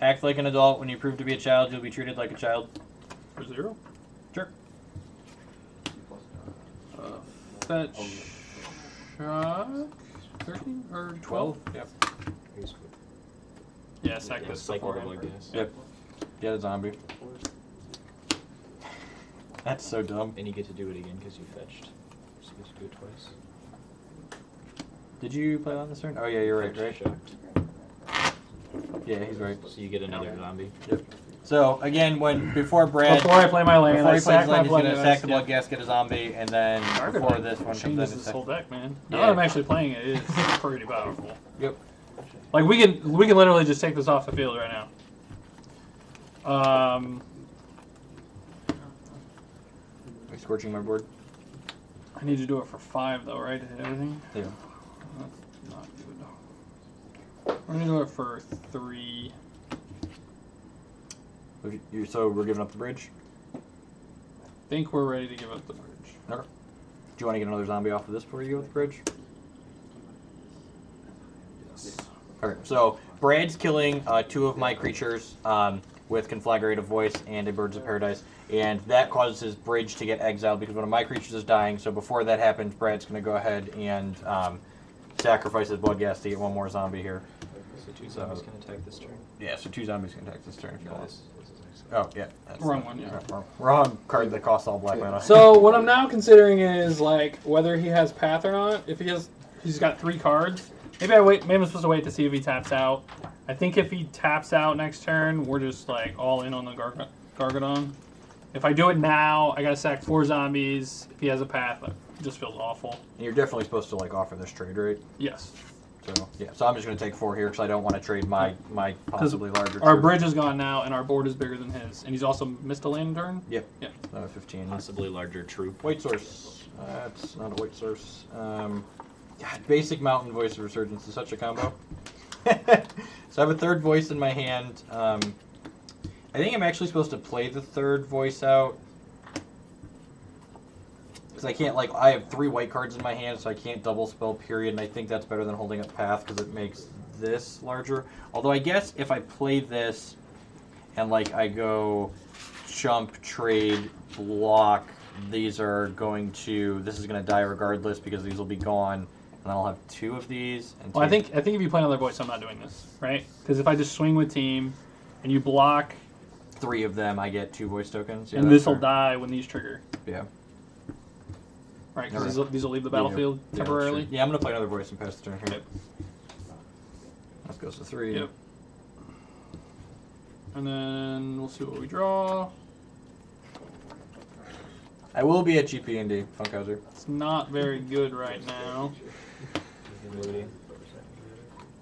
Act like an adult. When you prove to be a child, you'll be treated like a child. For 0? Sure. Fetch. Shock. 13 or 12? Yep. Yeah, sack this Cycle the beforehand. Bloodghast. Yep. Get a zombie. That's so dumb. And you get to do it again because you fetched. So you get to do it twice. Did you play on this turn? Oh yeah, you're right, right? Shocked. Yeah, he's right. So you get another zombie. Yep. So again, before Brad, Before I play my land, before I he sack plays my land, he's blood gonna gas. sack the Bloodghast, get a zombie, and then before this one comes in, changes he's this sack- whole deck, man. Now Yeah. that I'm actually playing it, it's pretty powerful. Yep. Like we can literally just take this off the field right now. Are you scorching my board? I need to do it for 5 though, right? To hit everything. Yeah. That's not good. We're gonna do it for 3. So we're giving up the bridge. Think we're ready to give up the bridge. Okay. Do you want to get another zombie off of this before you go with the bridge? Yes. Okay. So Brad's killing 2 of my creatures with Conflagrated Voice and a Birds of Paradise, and that causes his bridge to get exiled because one of my creatures is dying. So before that happens, Brad's going to go ahead and sacrifice his Bloodghast to get 1 more zombie here. So 2 zombies can attack this turn. Yeah, so 2 zombies can attack this turn if you No, want. this is next. Oh, yeah. That's Wrong one, yeah. Wrong card that costs all black mana. So what I'm now considering is like whether he has Path or not. If he's got 3 cards. Maybe Maybe I'm supposed to wait to see if he taps out. I think if he taps out next turn, we're just like all in on the Gargadon. If I do it now, I gotta sack 4 zombies. If he has a Path, it just feels awful. And you're definitely supposed to like offer this trade, right? Yes. So yeah, so I'm just going to take 4 here because I don't want to trade my possibly larger. Our troops. bridge is gone now, and our board is bigger than his. And he's also missed a land turn. Yep. Yeah. 15. Possibly larger troop. White source. That's not a white source. God, basic mountain voice of resurgence is such a combo. So I have a 3rd voice in my hand. I think I'm actually supposed to play the 3rd voice out. Because I can't, like, I have 3 white cards in my hand, so I can't double spell period, and I think that's better than holding up Path because it makes this larger. Although I guess if I play this and, like, I go jump, trade, block, these are going to, this is going to die regardless because these will be gone, and then I'll have 2 of these. And Well, I 2 think if you play another voice, I'm not doing this, right? Because if I just swing with team, and you block, 3 of them, I get 2 voice tokens. Yeah, and that's this will fair. die when these trigger, Yeah. right? Because Alright. these will leave the Yeah, battlefield yeah, that's temporarily. true. Yeah, I'm going to play another voice and pass the turn here. Yep. That goes to 3. Yep. And then we'll see what we draw. I will be at GP&D, Funkhauser. It's not very good right now.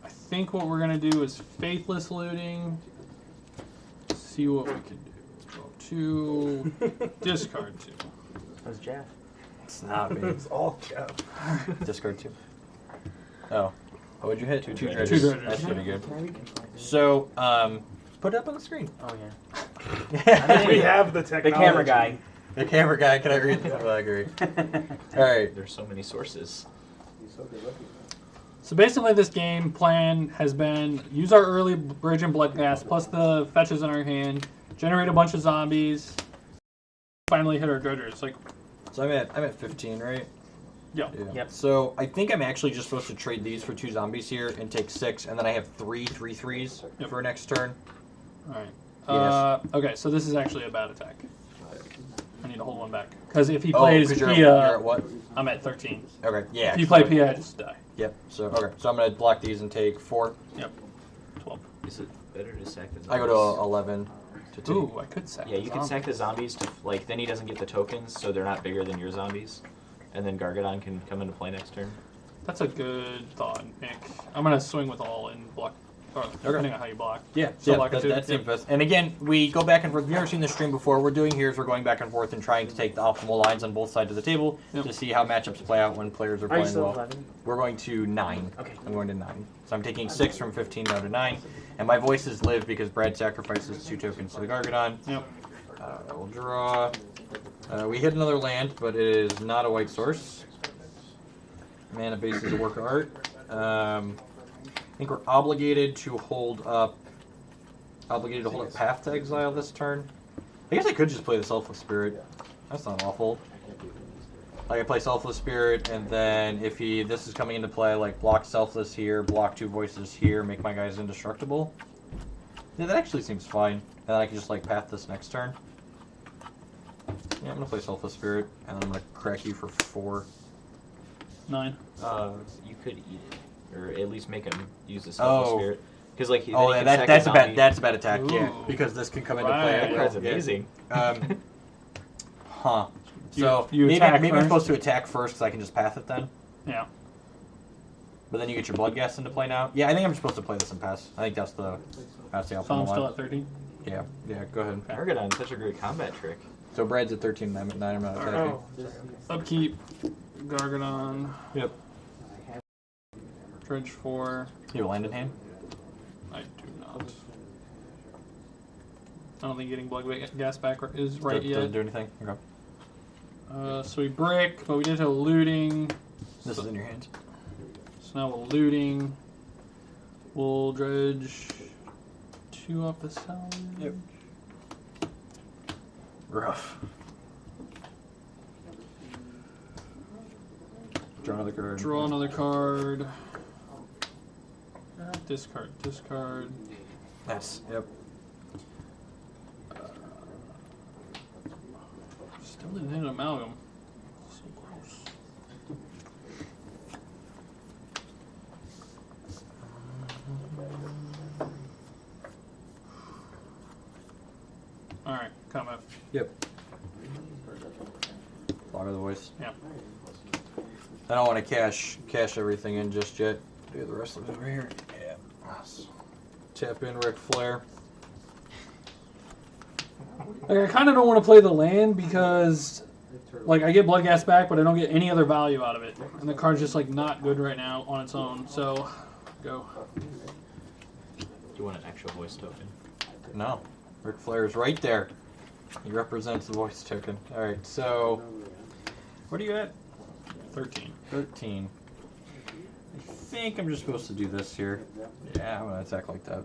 I think what we're gonna do is faithless looting. See what we can do. Draw 2, discard 2. That's Jeff. It's not me. It's all Jeff. Discard 2. Oh. What would you hit? 2 dredges. dredges. 2 dredges. That's pretty good. So, put it up on the screen. Oh yeah. We have the The technology. camera guy. The camera guy, can I read this? I agree. Alright. There's so many sources. He's so good looking. So basically, this game plan has been use our early bridge and bloodcast plus the fetches in our hand, generate a bunch of zombies, finally hit our dredgers. Like, So I'm at 15, right? yeah. Yep. So I think I'm actually just supposed to trade these for 2 zombies here and take 6, and then I have 3 3/3s Yep. for next turn. All right. Yes. Okay, so this is actually a bad attack. I need to hold one back because if he Oh, plays 'cause you're Pia, at what? I'm at 13. Okay, yeah. If you play so- Pia, I just die. Yep. So okay, so I'm gonna block these and take 4. 12. Is it better to sack the zombies? I go to 11 to 2. Ooh, I could sack. Yeah, the you can zombie. sack the zombies to, like, then he doesn't get the tokens, so they're not bigger than your zombies. And then Gargadon can come into play next turn. That's a good thought, Nick. I'm gonna swing with all in block, or depending on how you block. Yeah, So yeah, block it too. that seems best. And again, we go back and forth. If you've never seen this stream before, what we're doing here is we're going back and forth and trying to take the optimal lines on both sides of the table Yep. to see how matchups play out when players are Are you playing still well. 11? We're going to 9. Okay. I'm going to 9. So I'm taking 6 from 15 down to 9. And my voices live because Brad sacrifices 2 tokens to the Gargadon. Yep. We'll draw. We hit another land, but it is not a white source. Mana base is a work of art. I think we're obligated to hold up. Path to Exile this turn. I guess I could just play the Selfless Spirit. That's not awful. Like I play Selfless Spirit, and then if this is coming into play, like block Selfless here, block 2 voices here, make my guys indestructible. Yeah, that actually seems fine. And then I can just like path this next turn. Yeah, I'm gonna play Selfless Spirit, and then I'm gonna crack you for 4. 9. You could eat it, or at least make him use the Selfless Oh. Spirit. Because like, Oh, then yeah, he can that's a sack bad zombie. that's a bad attack. Yeah, Ooh. because this can come into Right. play. That at card's will. Yeah. amazing. Huh. You- So you maybe attack I'm first? supposed to attack first because I can just pass it then. Yeah. But then you get your blood gas into play now. Yeah, I think I'm supposed to play this and pass. I think that's the So optimal I'm still one. at 13. Yeah, go ahead. Gargadon's such a great combat trick. So Brad's at 13 and I'm at 9. I'm not attacking. Oh. Upkeep. Gargadon. Yep. Dredge 4. You have a land in hand? I do not. I don't think getting blood gas back is right Doesn't yet. do anything? Okay. So we brick, but we did have looting. This so, is in your hands. So now we're looting. We'll dredge 2 off the salad. Yep. Rough. Draw another card. Draw another card. Discard, discard. That's, yep. Still didn't hit an amalgam. So close. Alright, combat. Yep. Log of the voice. Yeah. I don't want to cash everything in just yet. Do the rest of it over here. Yeah. Tap in Ric Flair. Like, I kind of don't want to play the land because, like, I get blood gas back, but I don't get any other value out of it. And the card's just, like, not good right now on its own. So, go. Do you want an actual voice token? No. Ric Flair is right there. He represents the voice token. Alright, so what are you at? 13. 13. I think I'm just supposed to do this here. Yeah, I'm gonna attack like that.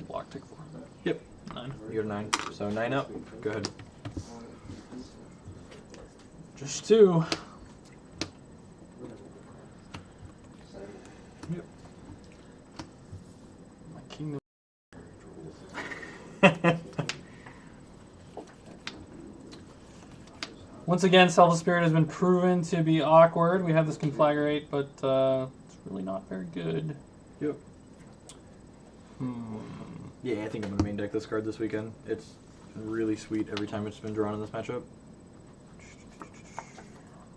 Block, tick 4. Yep. 9. You have 9. So 9 up. Go ahead. Just 2. Yep. My kingdom. Once again, Selfless Spirit has been proven to be awkward. We have this Conflagrate, but it's really not very good. Yep. Yeah, I think I'm gonna main deck this card this weekend. It's really sweet every time it's been drawn in this matchup.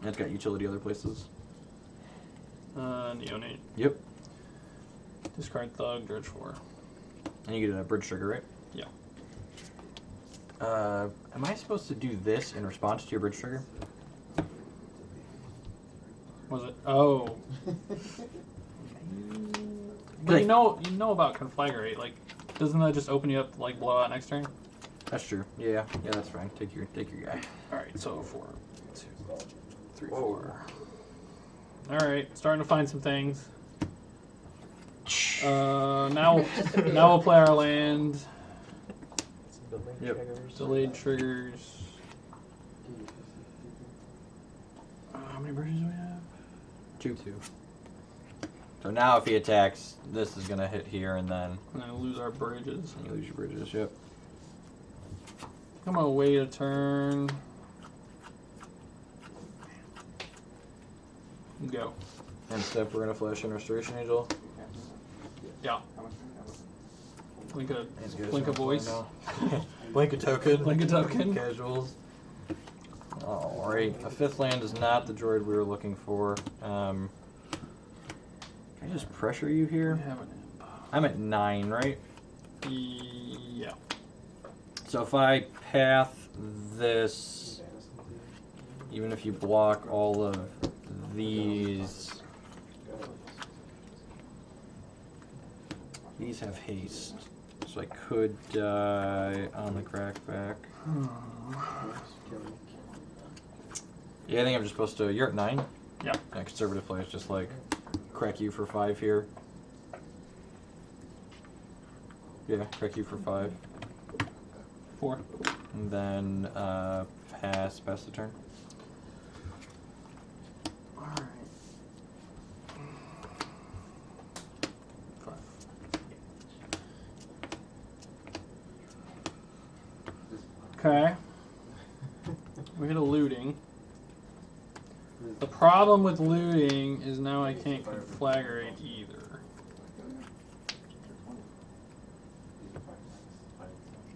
And it's got utility other places. Neonate. Yep. Discard Thug, Dredge 4. And you get a bridge trigger, right? Yeah. Am I supposed to do this in response to your bridge trigger? Was it? Oh. But Like- you know about Conflagrate. Like, doesn't that just open you up to, like, blow out next turn? That's true. Yeah, that's fine. Take your guy. Alright, so 4, 2, 3, 4. Alright, starting to find some things. Now we'll play our land. Yep. Delayed triggers. How many bridges do we have? 2. So now if he attacks, this is gonna hit here, and then And then lose our bridges. you lose your bridges. Yep. I'm gonna wait a turn. Go. And step, we're gonna flash in Restoration Angel. Yeah. Blink a These guys blink a are voice. fine now. Blink a token. Blink a token. Casuals. Alright, a 5th land is not the droid we were looking for. Can I just pressure you We here? have an imp. I'm at 9, right? Yeah. So if I path this, even if you block all of these have haste, so I could die on the crackback. Yeah, I think I'm just supposed to. You're at 9. Yeah. And conservative play is just like crack you for 5 here. Yeah, crack you for 5. 4. And then pass the turn. Alright. Okay. We hit a looting. The problem with looting is now I can't conflagrate either.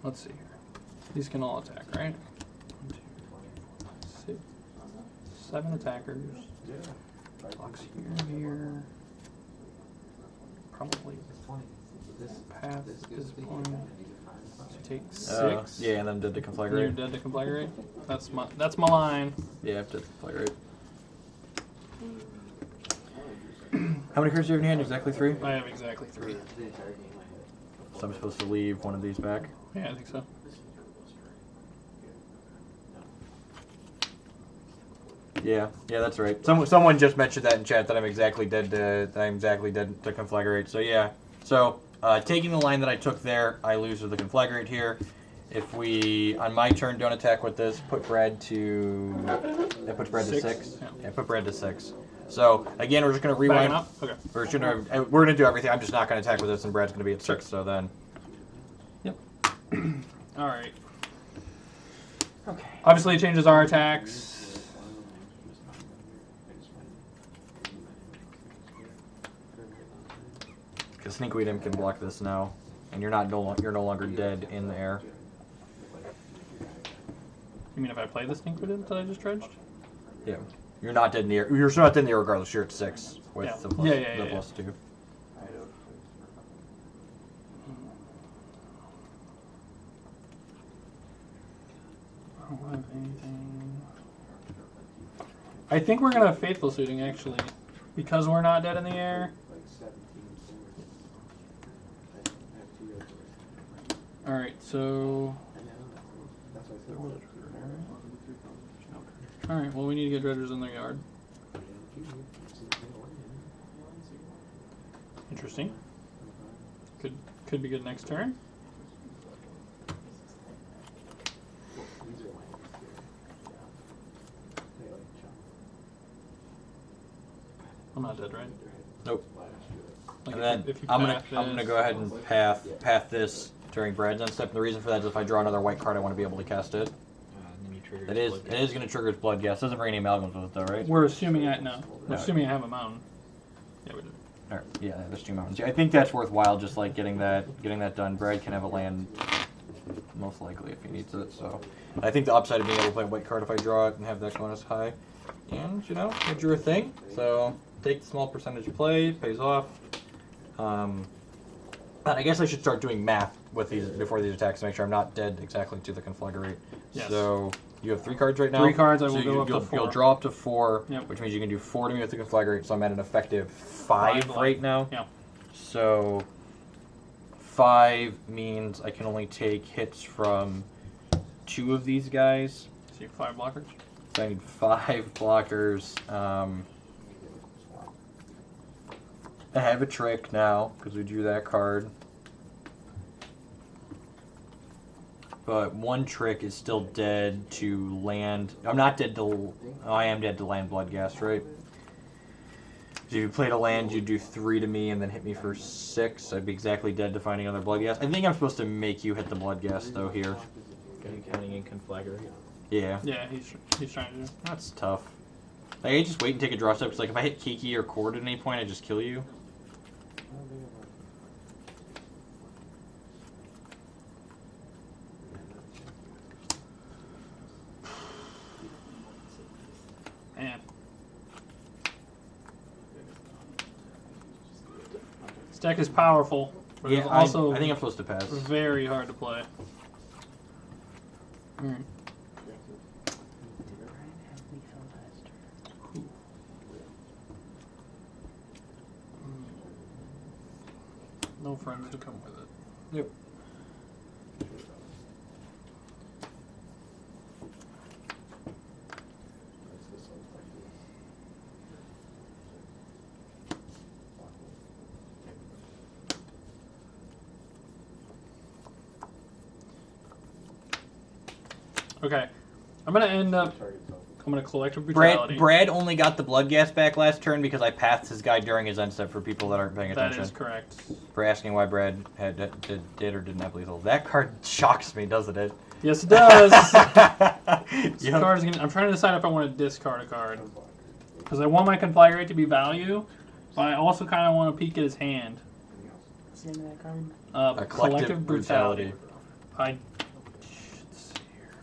Let's see here. These can all attack, right? 1, 2, 3, 4, 6, 7 attackers. Blocks here. Probably path at this point. So take 6. Yeah, and then did the You're conflagrate. dead to conflagrate. That's my line. Yeah, I have to conflagrate. How many cards do you have in hand? Exactly 3? I have exactly 3. So I'm supposed to leave one of these back. Yeah, I think so. Yeah, that's right. Someone just mentioned that in chat that I'm exactly dead to conflagrate. So yeah. So taking the line that I took there, I lose with the conflagrate here. If we on my turn don't attack with this, put Brad to that puts Brad to 6. Yeah, put Brad to 6. So again, we're just gonna rewind. Up? Okay. We're gonna do everything. I'm just not gonna attack with this, and Brad's gonna be at 6. So then. Yep. All right. Okay. Obviously, it changes our attacks. Because Sneakweed Imp can block this now, and you're no longer dead in the air. You mean if I play the Stink with it that I just dredged? Yeah, you're not dead in the air. You're still not dead in the air regardless. You're at 6 with Yeah. the plus, Yeah. plus 2. I don't have anything. I think we're gonna have Faithful Suiting actually, because we're not dead in the air. All right, so. All right, well we need to get dredgers in their yard. Interesting. Could be good next turn. I'm not dead, right? Nope. Like And then if you I'm path gonna this- go ahead and path this during Brad's end step. And the reason for that is if I draw another white card, I want to be able to cast it. And then you trigger It his is blood it is going to trigger its blood gas. Doesn't bring any amalgams with it though, right? We're assuming I no. We're No. assuming I have a mountain. Yeah, we do. All right, yeah, there's 2 mountains. I think that's worthwhile. Just like getting that done. Brad can have a land most likely if he needs it. So I think the upside of being able to play a white card if I draw it and have that bonus high, and I drew a thing. So take the small percentage play, pays off. And I guess I should start doing math with these before these attacks to make sure I'm not dead exactly to the conflagrate. Yes. So you have 3 cards right now. 3 cards. I will So go up to you'll 4. You'll draw up to 4, Yep. which means you can do 4 to me with the conflagrate. So I'm at an effective 5 5 right now. Yeah. So 5 means I can only take hits from 2 of these guys. So you have 5 blockers. So I need 5 blockers. I have a trick now because we drew that card. But 1 trick is still dead to land. I'm not dead to. Oh, I am dead to land Bloodghast, right? So if you played a land, you do 3 to me and then hit me for 6. I'd be exactly dead to finding another Bloodghast. I think I'm supposed to make you hit the Bloodghast though here. Are you counting in conflagrate? Yeah. Yeah, he's trying to do. That's tough. Like, I just wait and take a draw step because like if I hit Kiki or Chord at any point, I just kill you. Man. This deck is powerful, but Yeah, it's also I think I'm supposed to pass. very hard to play. No friends to come with it. Yep. Okay, I'm gonna end up. I'm gonna collective brutality. Brad only got the blood gas back last turn because I pathed his guy during his end step for people that aren't paying That attention. is correct. For asking why Brad did or didn't have lethal. That card shocks me, doesn't it? Yes, it does. This Yep. card is gonna, I'm trying to decide if I want to discard a card. Because I want my conflagrate to be value, but I also kind of want to peek at his hand. What's the name of that card? A collective brutality. I should see here.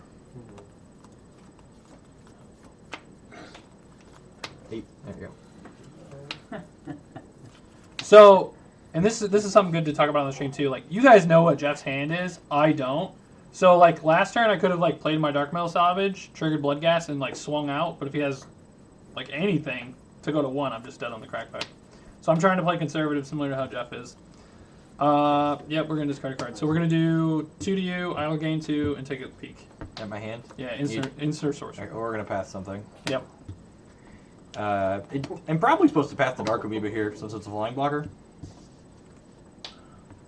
8. There you go. So, and this is something good to talk about on the stream too. Like, you guys know what Jeff's hand is. I don't. So, like, last turn I could have, like, played my Dark Metal Salvage, triggered Bloodghast, and, like, swung out. But if he has, like, anything to go to 1, I'm just dead on the crackback. So I'm trying to play conservative, similar to how Jeff is. Yep, we're going to discard a card. So we're going to do 2 to you, I will gain 2, and take a peek. At my hand? Yeah, insert sorcery. Alright, we're going to pass something. Yep. I'm probably supposed to pass the Dark Amoeba here, since it's a flying blocker.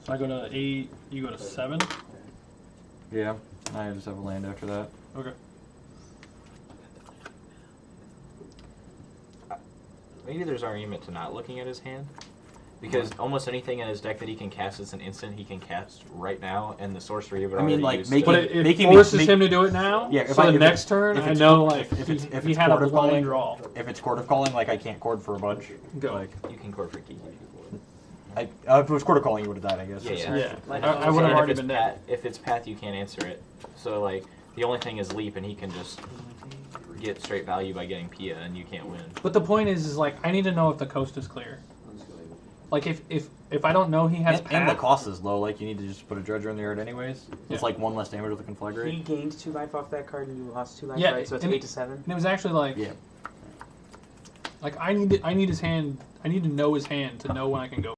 So I go to 8, you go to 7. Yeah, I just have a land after that. Okay. Maybe there's argument to not looking at his hand. Because almost anything in his deck that he can cast as an instant, he can cast right now, and the sorcery would I mean, already like, used make to- But it Making me- forces make- him to do it now. Yeah, if so I- the if next it- turn, if I it's- know, like, if it's he had a Chord of blind Calling, draw. if it's Chord of Calling, like, I can't Chord for a bunch. Go. Like, You can cord for Kiki. if it was Chord of Calling, you would have died, I guess. Yeah. Yeah. Like, I would have and already if it's been dead. If it's Path, you can't answer it. So, like, the only thing is Leap, and he can just get straight value by getting Pia, and you can't win. But the point is like, I need to know if the coast is clear. Like, if I don't know he has And the path, cost is low, like, you need to just put a Dredger in the yard anyways. Yeah. It's like 1 less damage with a He Conflagrate. gained 2 life off that card, and you lost 2 life, Yeah, right? So it's and 8 to 7. and it was actually like, Yeah. like I need his hand. I need to know his hand to know when I can go.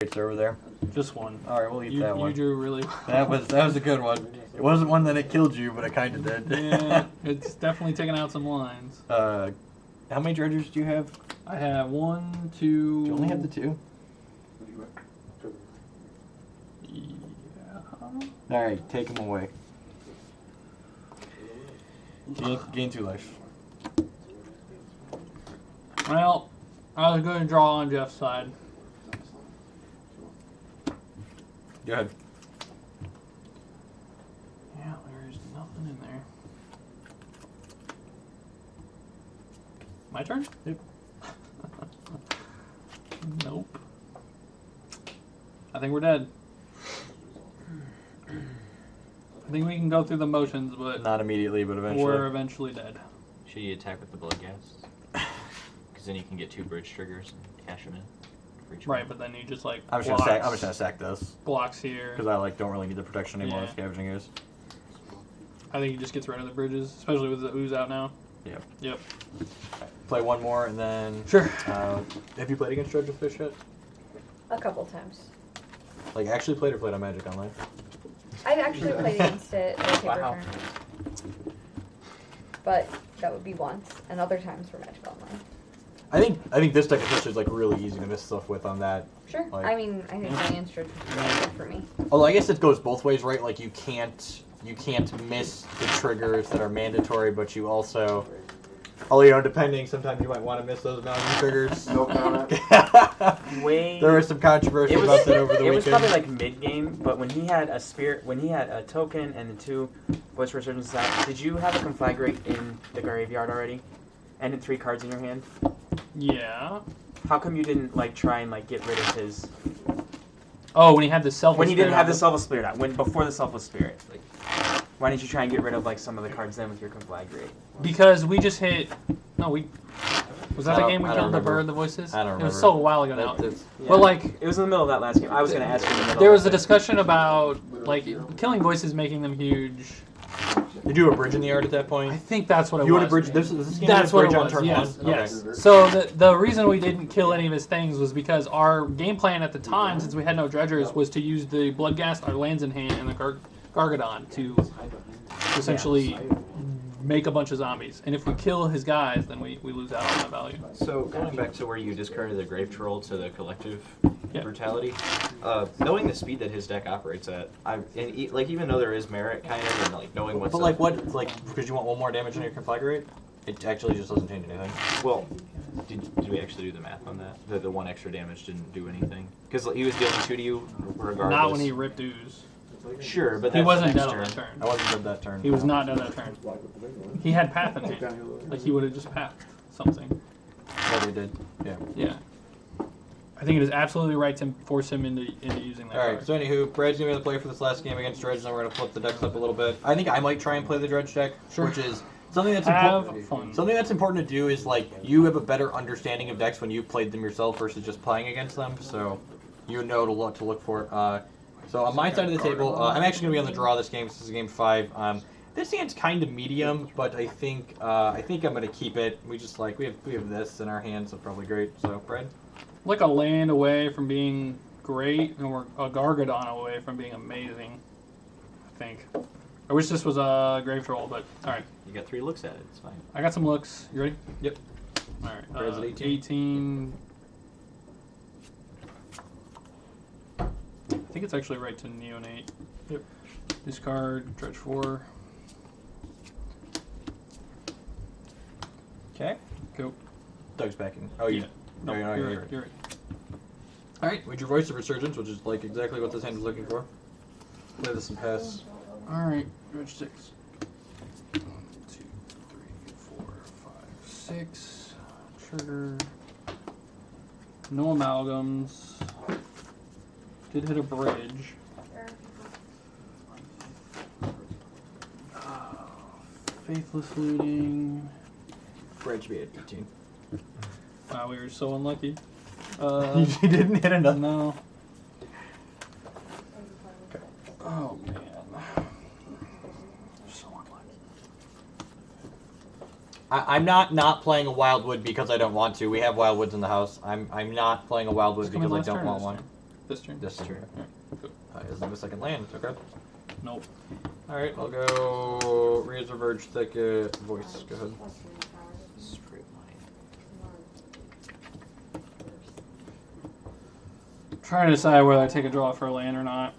It's over there. Just one. Alright, we'll eat You, that you one. drew really That was a good one. It wasn't one that it killed you, but it kind of did. Yeah, it's definitely taking out some lines. How many Dredgers do you have? I have 1, 2. Do you only have the 2? Yeah. Alright, take them away. Gain 2 life. Well, I was going to draw on Jeff's side. Go ahead. Yeah, there's nothing in there. My turn? Yep. Nope. I think we're dead. I think we can go through the motions, but Not immediately, but eventually. we're eventually dead. Should you attack with the Bloodghast? Because then you can get 2 bridge triggers and cash them in. For each Right, one. but then you just like I'm just blocks, gonna sack this blocks here. because I don't really need the protection anymore. Yeah. With scavenging is. I think he just gets rid of the bridges, especially with the ooze out now. Yep. Yep. Play one more and then. Sure. Have you played against Dredge with Fish yet? A couple times. Like actually played or played on Magic Online? I've actually played against it at a paper Wow. tournament. But that would be once, and other times for Magic Online. I think this deck especially is like really easy to miss stuff with on that. Sure. Like- I mean, I think my answer is really good for me. Although I guess it goes both ways, right? Like you can't miss the triggers that are mandatory, but you also, depending, sometimes you might want to miss those mountain triggers. No comment. Way. There was some controversy It was, about that over the it was weekend. probably like mid-game, but when he had a spirit, when he had a token and the 2 voice resurgence out, did you have a conflagrate in the graveyard already? And 3 cards in your hand? Yeah. How come you didn't like try and like get rid of his? Oh, when he had the self. When he didn't have the Selfless Spirit out, before the Selfless Spirit, like, why didn't you try and get rid of like some of the cards then with your conflagrate? Because we just hit. No, we. Was that I the don't- game we I don't killed the remember. bird, the voices? I don't It remember. was so a while ago now. That's- But like, It was in the middle of that last game. I was going to ask you in the middle. there of was a that. discussion about like killing voices, making them huge. Did you have a bridge in the yard at that I point? think that's what it You was. would have bridge. This game That's had what it bridge on was. turn Yes, one. yes. Okay. So the reason we didn't kill any of his things was because our game plan at the time, since we had no dredgers, was to use the Bloodghast, our lands in hand, and the Gargadon to essentially make a bunch of zombies. And if we kill his guys, then we lose out on that value. So going back to where you discarded the Grave Troll to the collective Yeah. brutality, knowing the speed that his deck operates at, even though there is merit kind of, and like knowing what's But up, like what? Like because you want 1 more damage in your Conflagrate? It actually just doesn't change anything. well, did we actually do the math on that? The 1 extra damage didn't do anything because he was dealing 2 to you regardless. Not when he ripped ooze. Sure, but He that's wasn't next dead on turn. that turn. I wasn't dead that turn. He was not dead that turn. He had path in hand. Like he would have just pathed something. Yeah, they did. Yeah. Yeah. I think it is absolutely right to force him into using that Alright, card. so anywho, Brad's going to be the play for this last game against Dredge, and then we're going to flip the decks up a little bit. I think I might try and play the Dredge deck, Sure. which is something that's Have important. fun. Something that's important to do is, like, you have a better understanding of decks when you've played them yourself versus just playing against them, so you know what to look for. So on my side of the table, I'm actually going to be on the draw this game. This is game 5. This hand's kind of medium, but I think I'm going to keep it. We have this in our hand, so probably great. So, Brad? Like a land away from being great, and we're a Gargadon away from being amazing. I think. I wish this was a Grave Troll, but alright. You got 3 looks at it. It's fine. I got some looks. You ready? Yep. Alright. Brad's at 18. 18. I think it's actually right to neonate. Yep. Discard, Dredge 4. Okay. Go. Doug's back in. Oh, you. Yeah. No, No, you're you're right. right. You're right. Alright, with your Voice of Resurgence, which is like exactly what this hand was looking for. Play this and pass. Alright, Dredge 6. 1, 2, 3, 4, 5, 6. Trigger. No amalgams. Did hit a bridge. Faithless looting. Bridge be at 18. Wow, we were so unlucky. You didn't hit enough. No. Oh man. So unlucky. I'm not playing a Wildwood because I don't want to. We have Wildwoods in the house. I'm not playing a Wildwood It's coming because I last don't turn or want this turn? one. This turn. This turn. Alright, Is it the second land? Okay. Nope. Alright, I'll go Razor Verge Thicket Voice. Go ahead. Straight line. Trying to decide whether I take a draw for a land or not.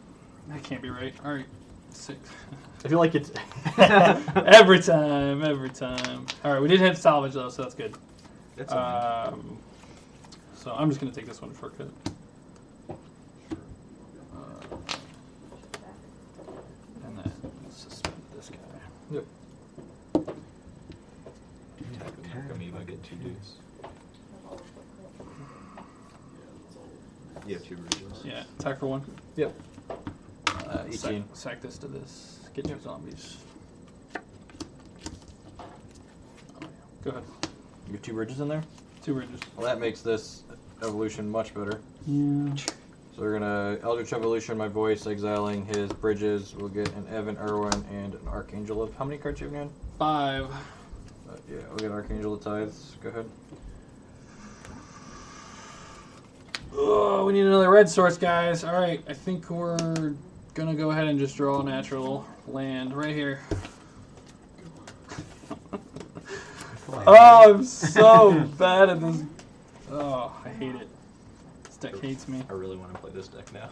That can't be right. Alright. 6. I feel like it's every time. Alright, we did hit salvage though, so that's good. That's all right. So I'm just going to take this one shortcut. And then suspend this guy. Yep. I get 2 dudes. You have 2 bridges. Yeah, attack for 1. Yep. 18. Sack this to this. Get 2 zombies. Oh, yeah. Go ahead. You have 2 bridges in there? 2 bridges. Well, that makes this evolution much better. Yeah. So we're gonna Eldritch Evolution my voice, exiling his bridges. We'll get an Evan Irwin and an Archangel of how many cards you have again? 5. Yeah, we'll get Archangel of Tithes. Go ahead. Oh, we need another red source, guys. Alright, I think we're gonna go ahead and just draw a natural land right here. Oh, I'm so bad at this. Oh, I hate it. This deck hates me. I really want to play this deck now.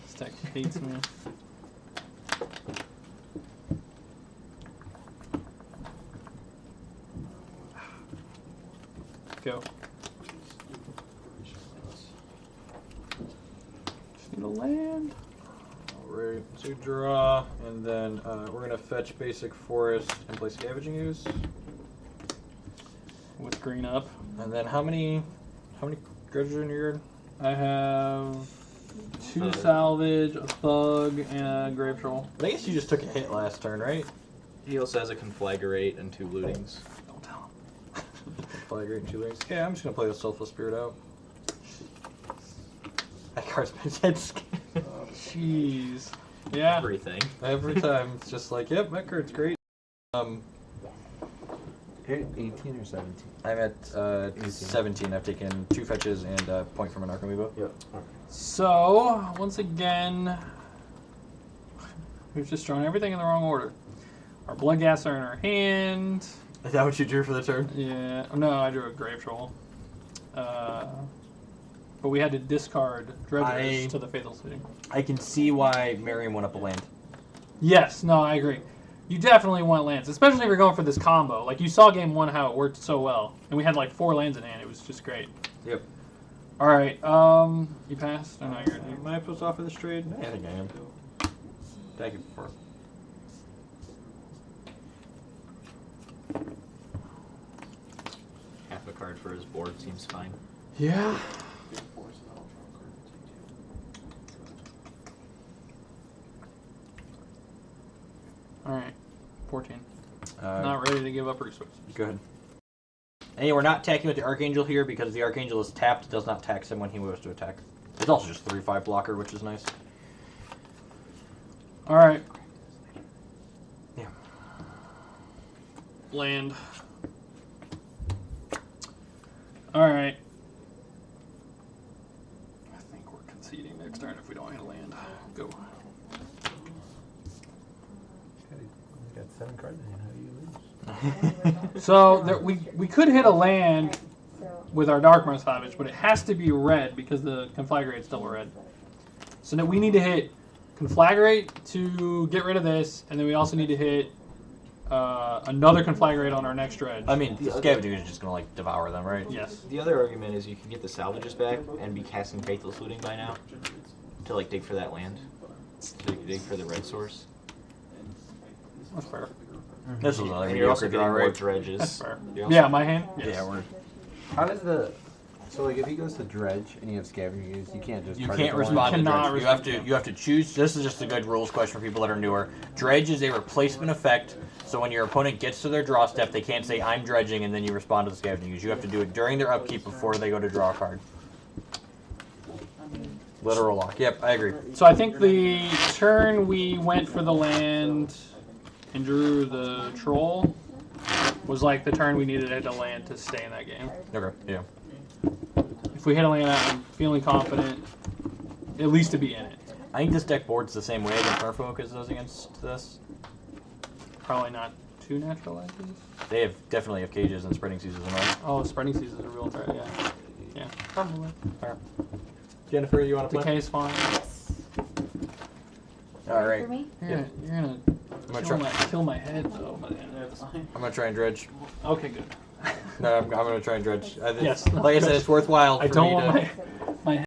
This deck hates me. Go. Just need a land. Alright, so draw, and then we're gonna fetch Basic Forest and play Scavenging Ooze. With green up. And then how many dredges are in your yard? I have 2 salvage, a thug, and a grave troll. But I guess you just took a hit last turn, right? He also has a Conflagrate and 2 lootings. Don't tell him. Probably great in 2 lanes. Yeah, I'm just gonna play the Selfless Spirit out. That card's been dead skin. Jeez. Yeah. Everything. Every time it's just like, yep, that card's great. You're 18 or 17? I'm at 17. I've taken 2 fetches and a point from an Archamiibo. Yep. Okay. So, once again, we've just drawn everything in the wrong order. Our blood gas are in our hand. Is that what you drew for the turn? Yeah. No, I drew a grave troll. But we had to discard dredgers to the fatal city. I can see why Miriam went up a land. Yes. No, I agree. You definitely want lands, especially if you're going for this combo. Like, you saw game 1 how it worked so well. And we had like 4 lands in hand. It was just great. Yep. Alright, you passed? Oh, no, you're Am I supposed to offer this trade? I think I am. Thank you for. Half a card for his board seems fine. Yeah. All right, 14. Uh, Not ready to give up resources. Go ahead. And we're not attacking with the Archangel here because the Archangel is tapped. It does not tax him when he moves to attack. It's also just 3/5 blocker, which is nice. All right. Yeah. Land. All right. I think we're conceding next turn if we don't hit a land. Go. You got 7 cards in. How do you lose? So there, we could hit a land with our Darkmoor Savage, but it has to be red because the Conflagrate's still red. So now we need to hit Conflagrate to get rid of this, and then we also need to hit another Conflagrate on our next Dredge. I mean, the Scavenging is just going to, like, devour them, right? Yes. The other argument is you can get the salvages back and be casting Faithless Looting by now to like dig for that land, to dig for the red source. That's fair. This was another And you're also mediocre getting draw, more right? dredges. That's fair. You're also- Yeah, my hand? Yes. Yeah, we're... How does the... So, like, if he goes to Dredge and you have Scavenging use, you can't just... You target can't the one? respond to Cannot Dredge. respond. You have to choose. This is just a good rules question for people that are newer. Dredge is a replacement effect, so when your opponent gets to their draw step, they can't say, I'm dredging, and then you respond to the Scavenging use. You have to do it during their upkeep before they go to draw a card. Literal lock. Yep, I agree. So I think the turn we went for the land and drew the troll was like the turn we needed to hit a land to stay in that game. Okay, yeah. If we hit a land, I'm feeling confident, at least to be in it. I think this deck boards the same way against Merfolk as it does against this. Probably not too natural edges. They definitely have cages and spreading seasons and all. Oh, spreading seas is a real threat, yeah. Yeah, probably. Jennifer, you want to play? Decay's fine. All right. For me? You're gonna kill my head, though. By the end of this. I'm gonna try and dredge. Okay, good. No, I'm gonna try and dredge. Yes. Like I said, it's worthwhile. I for don't me want to, my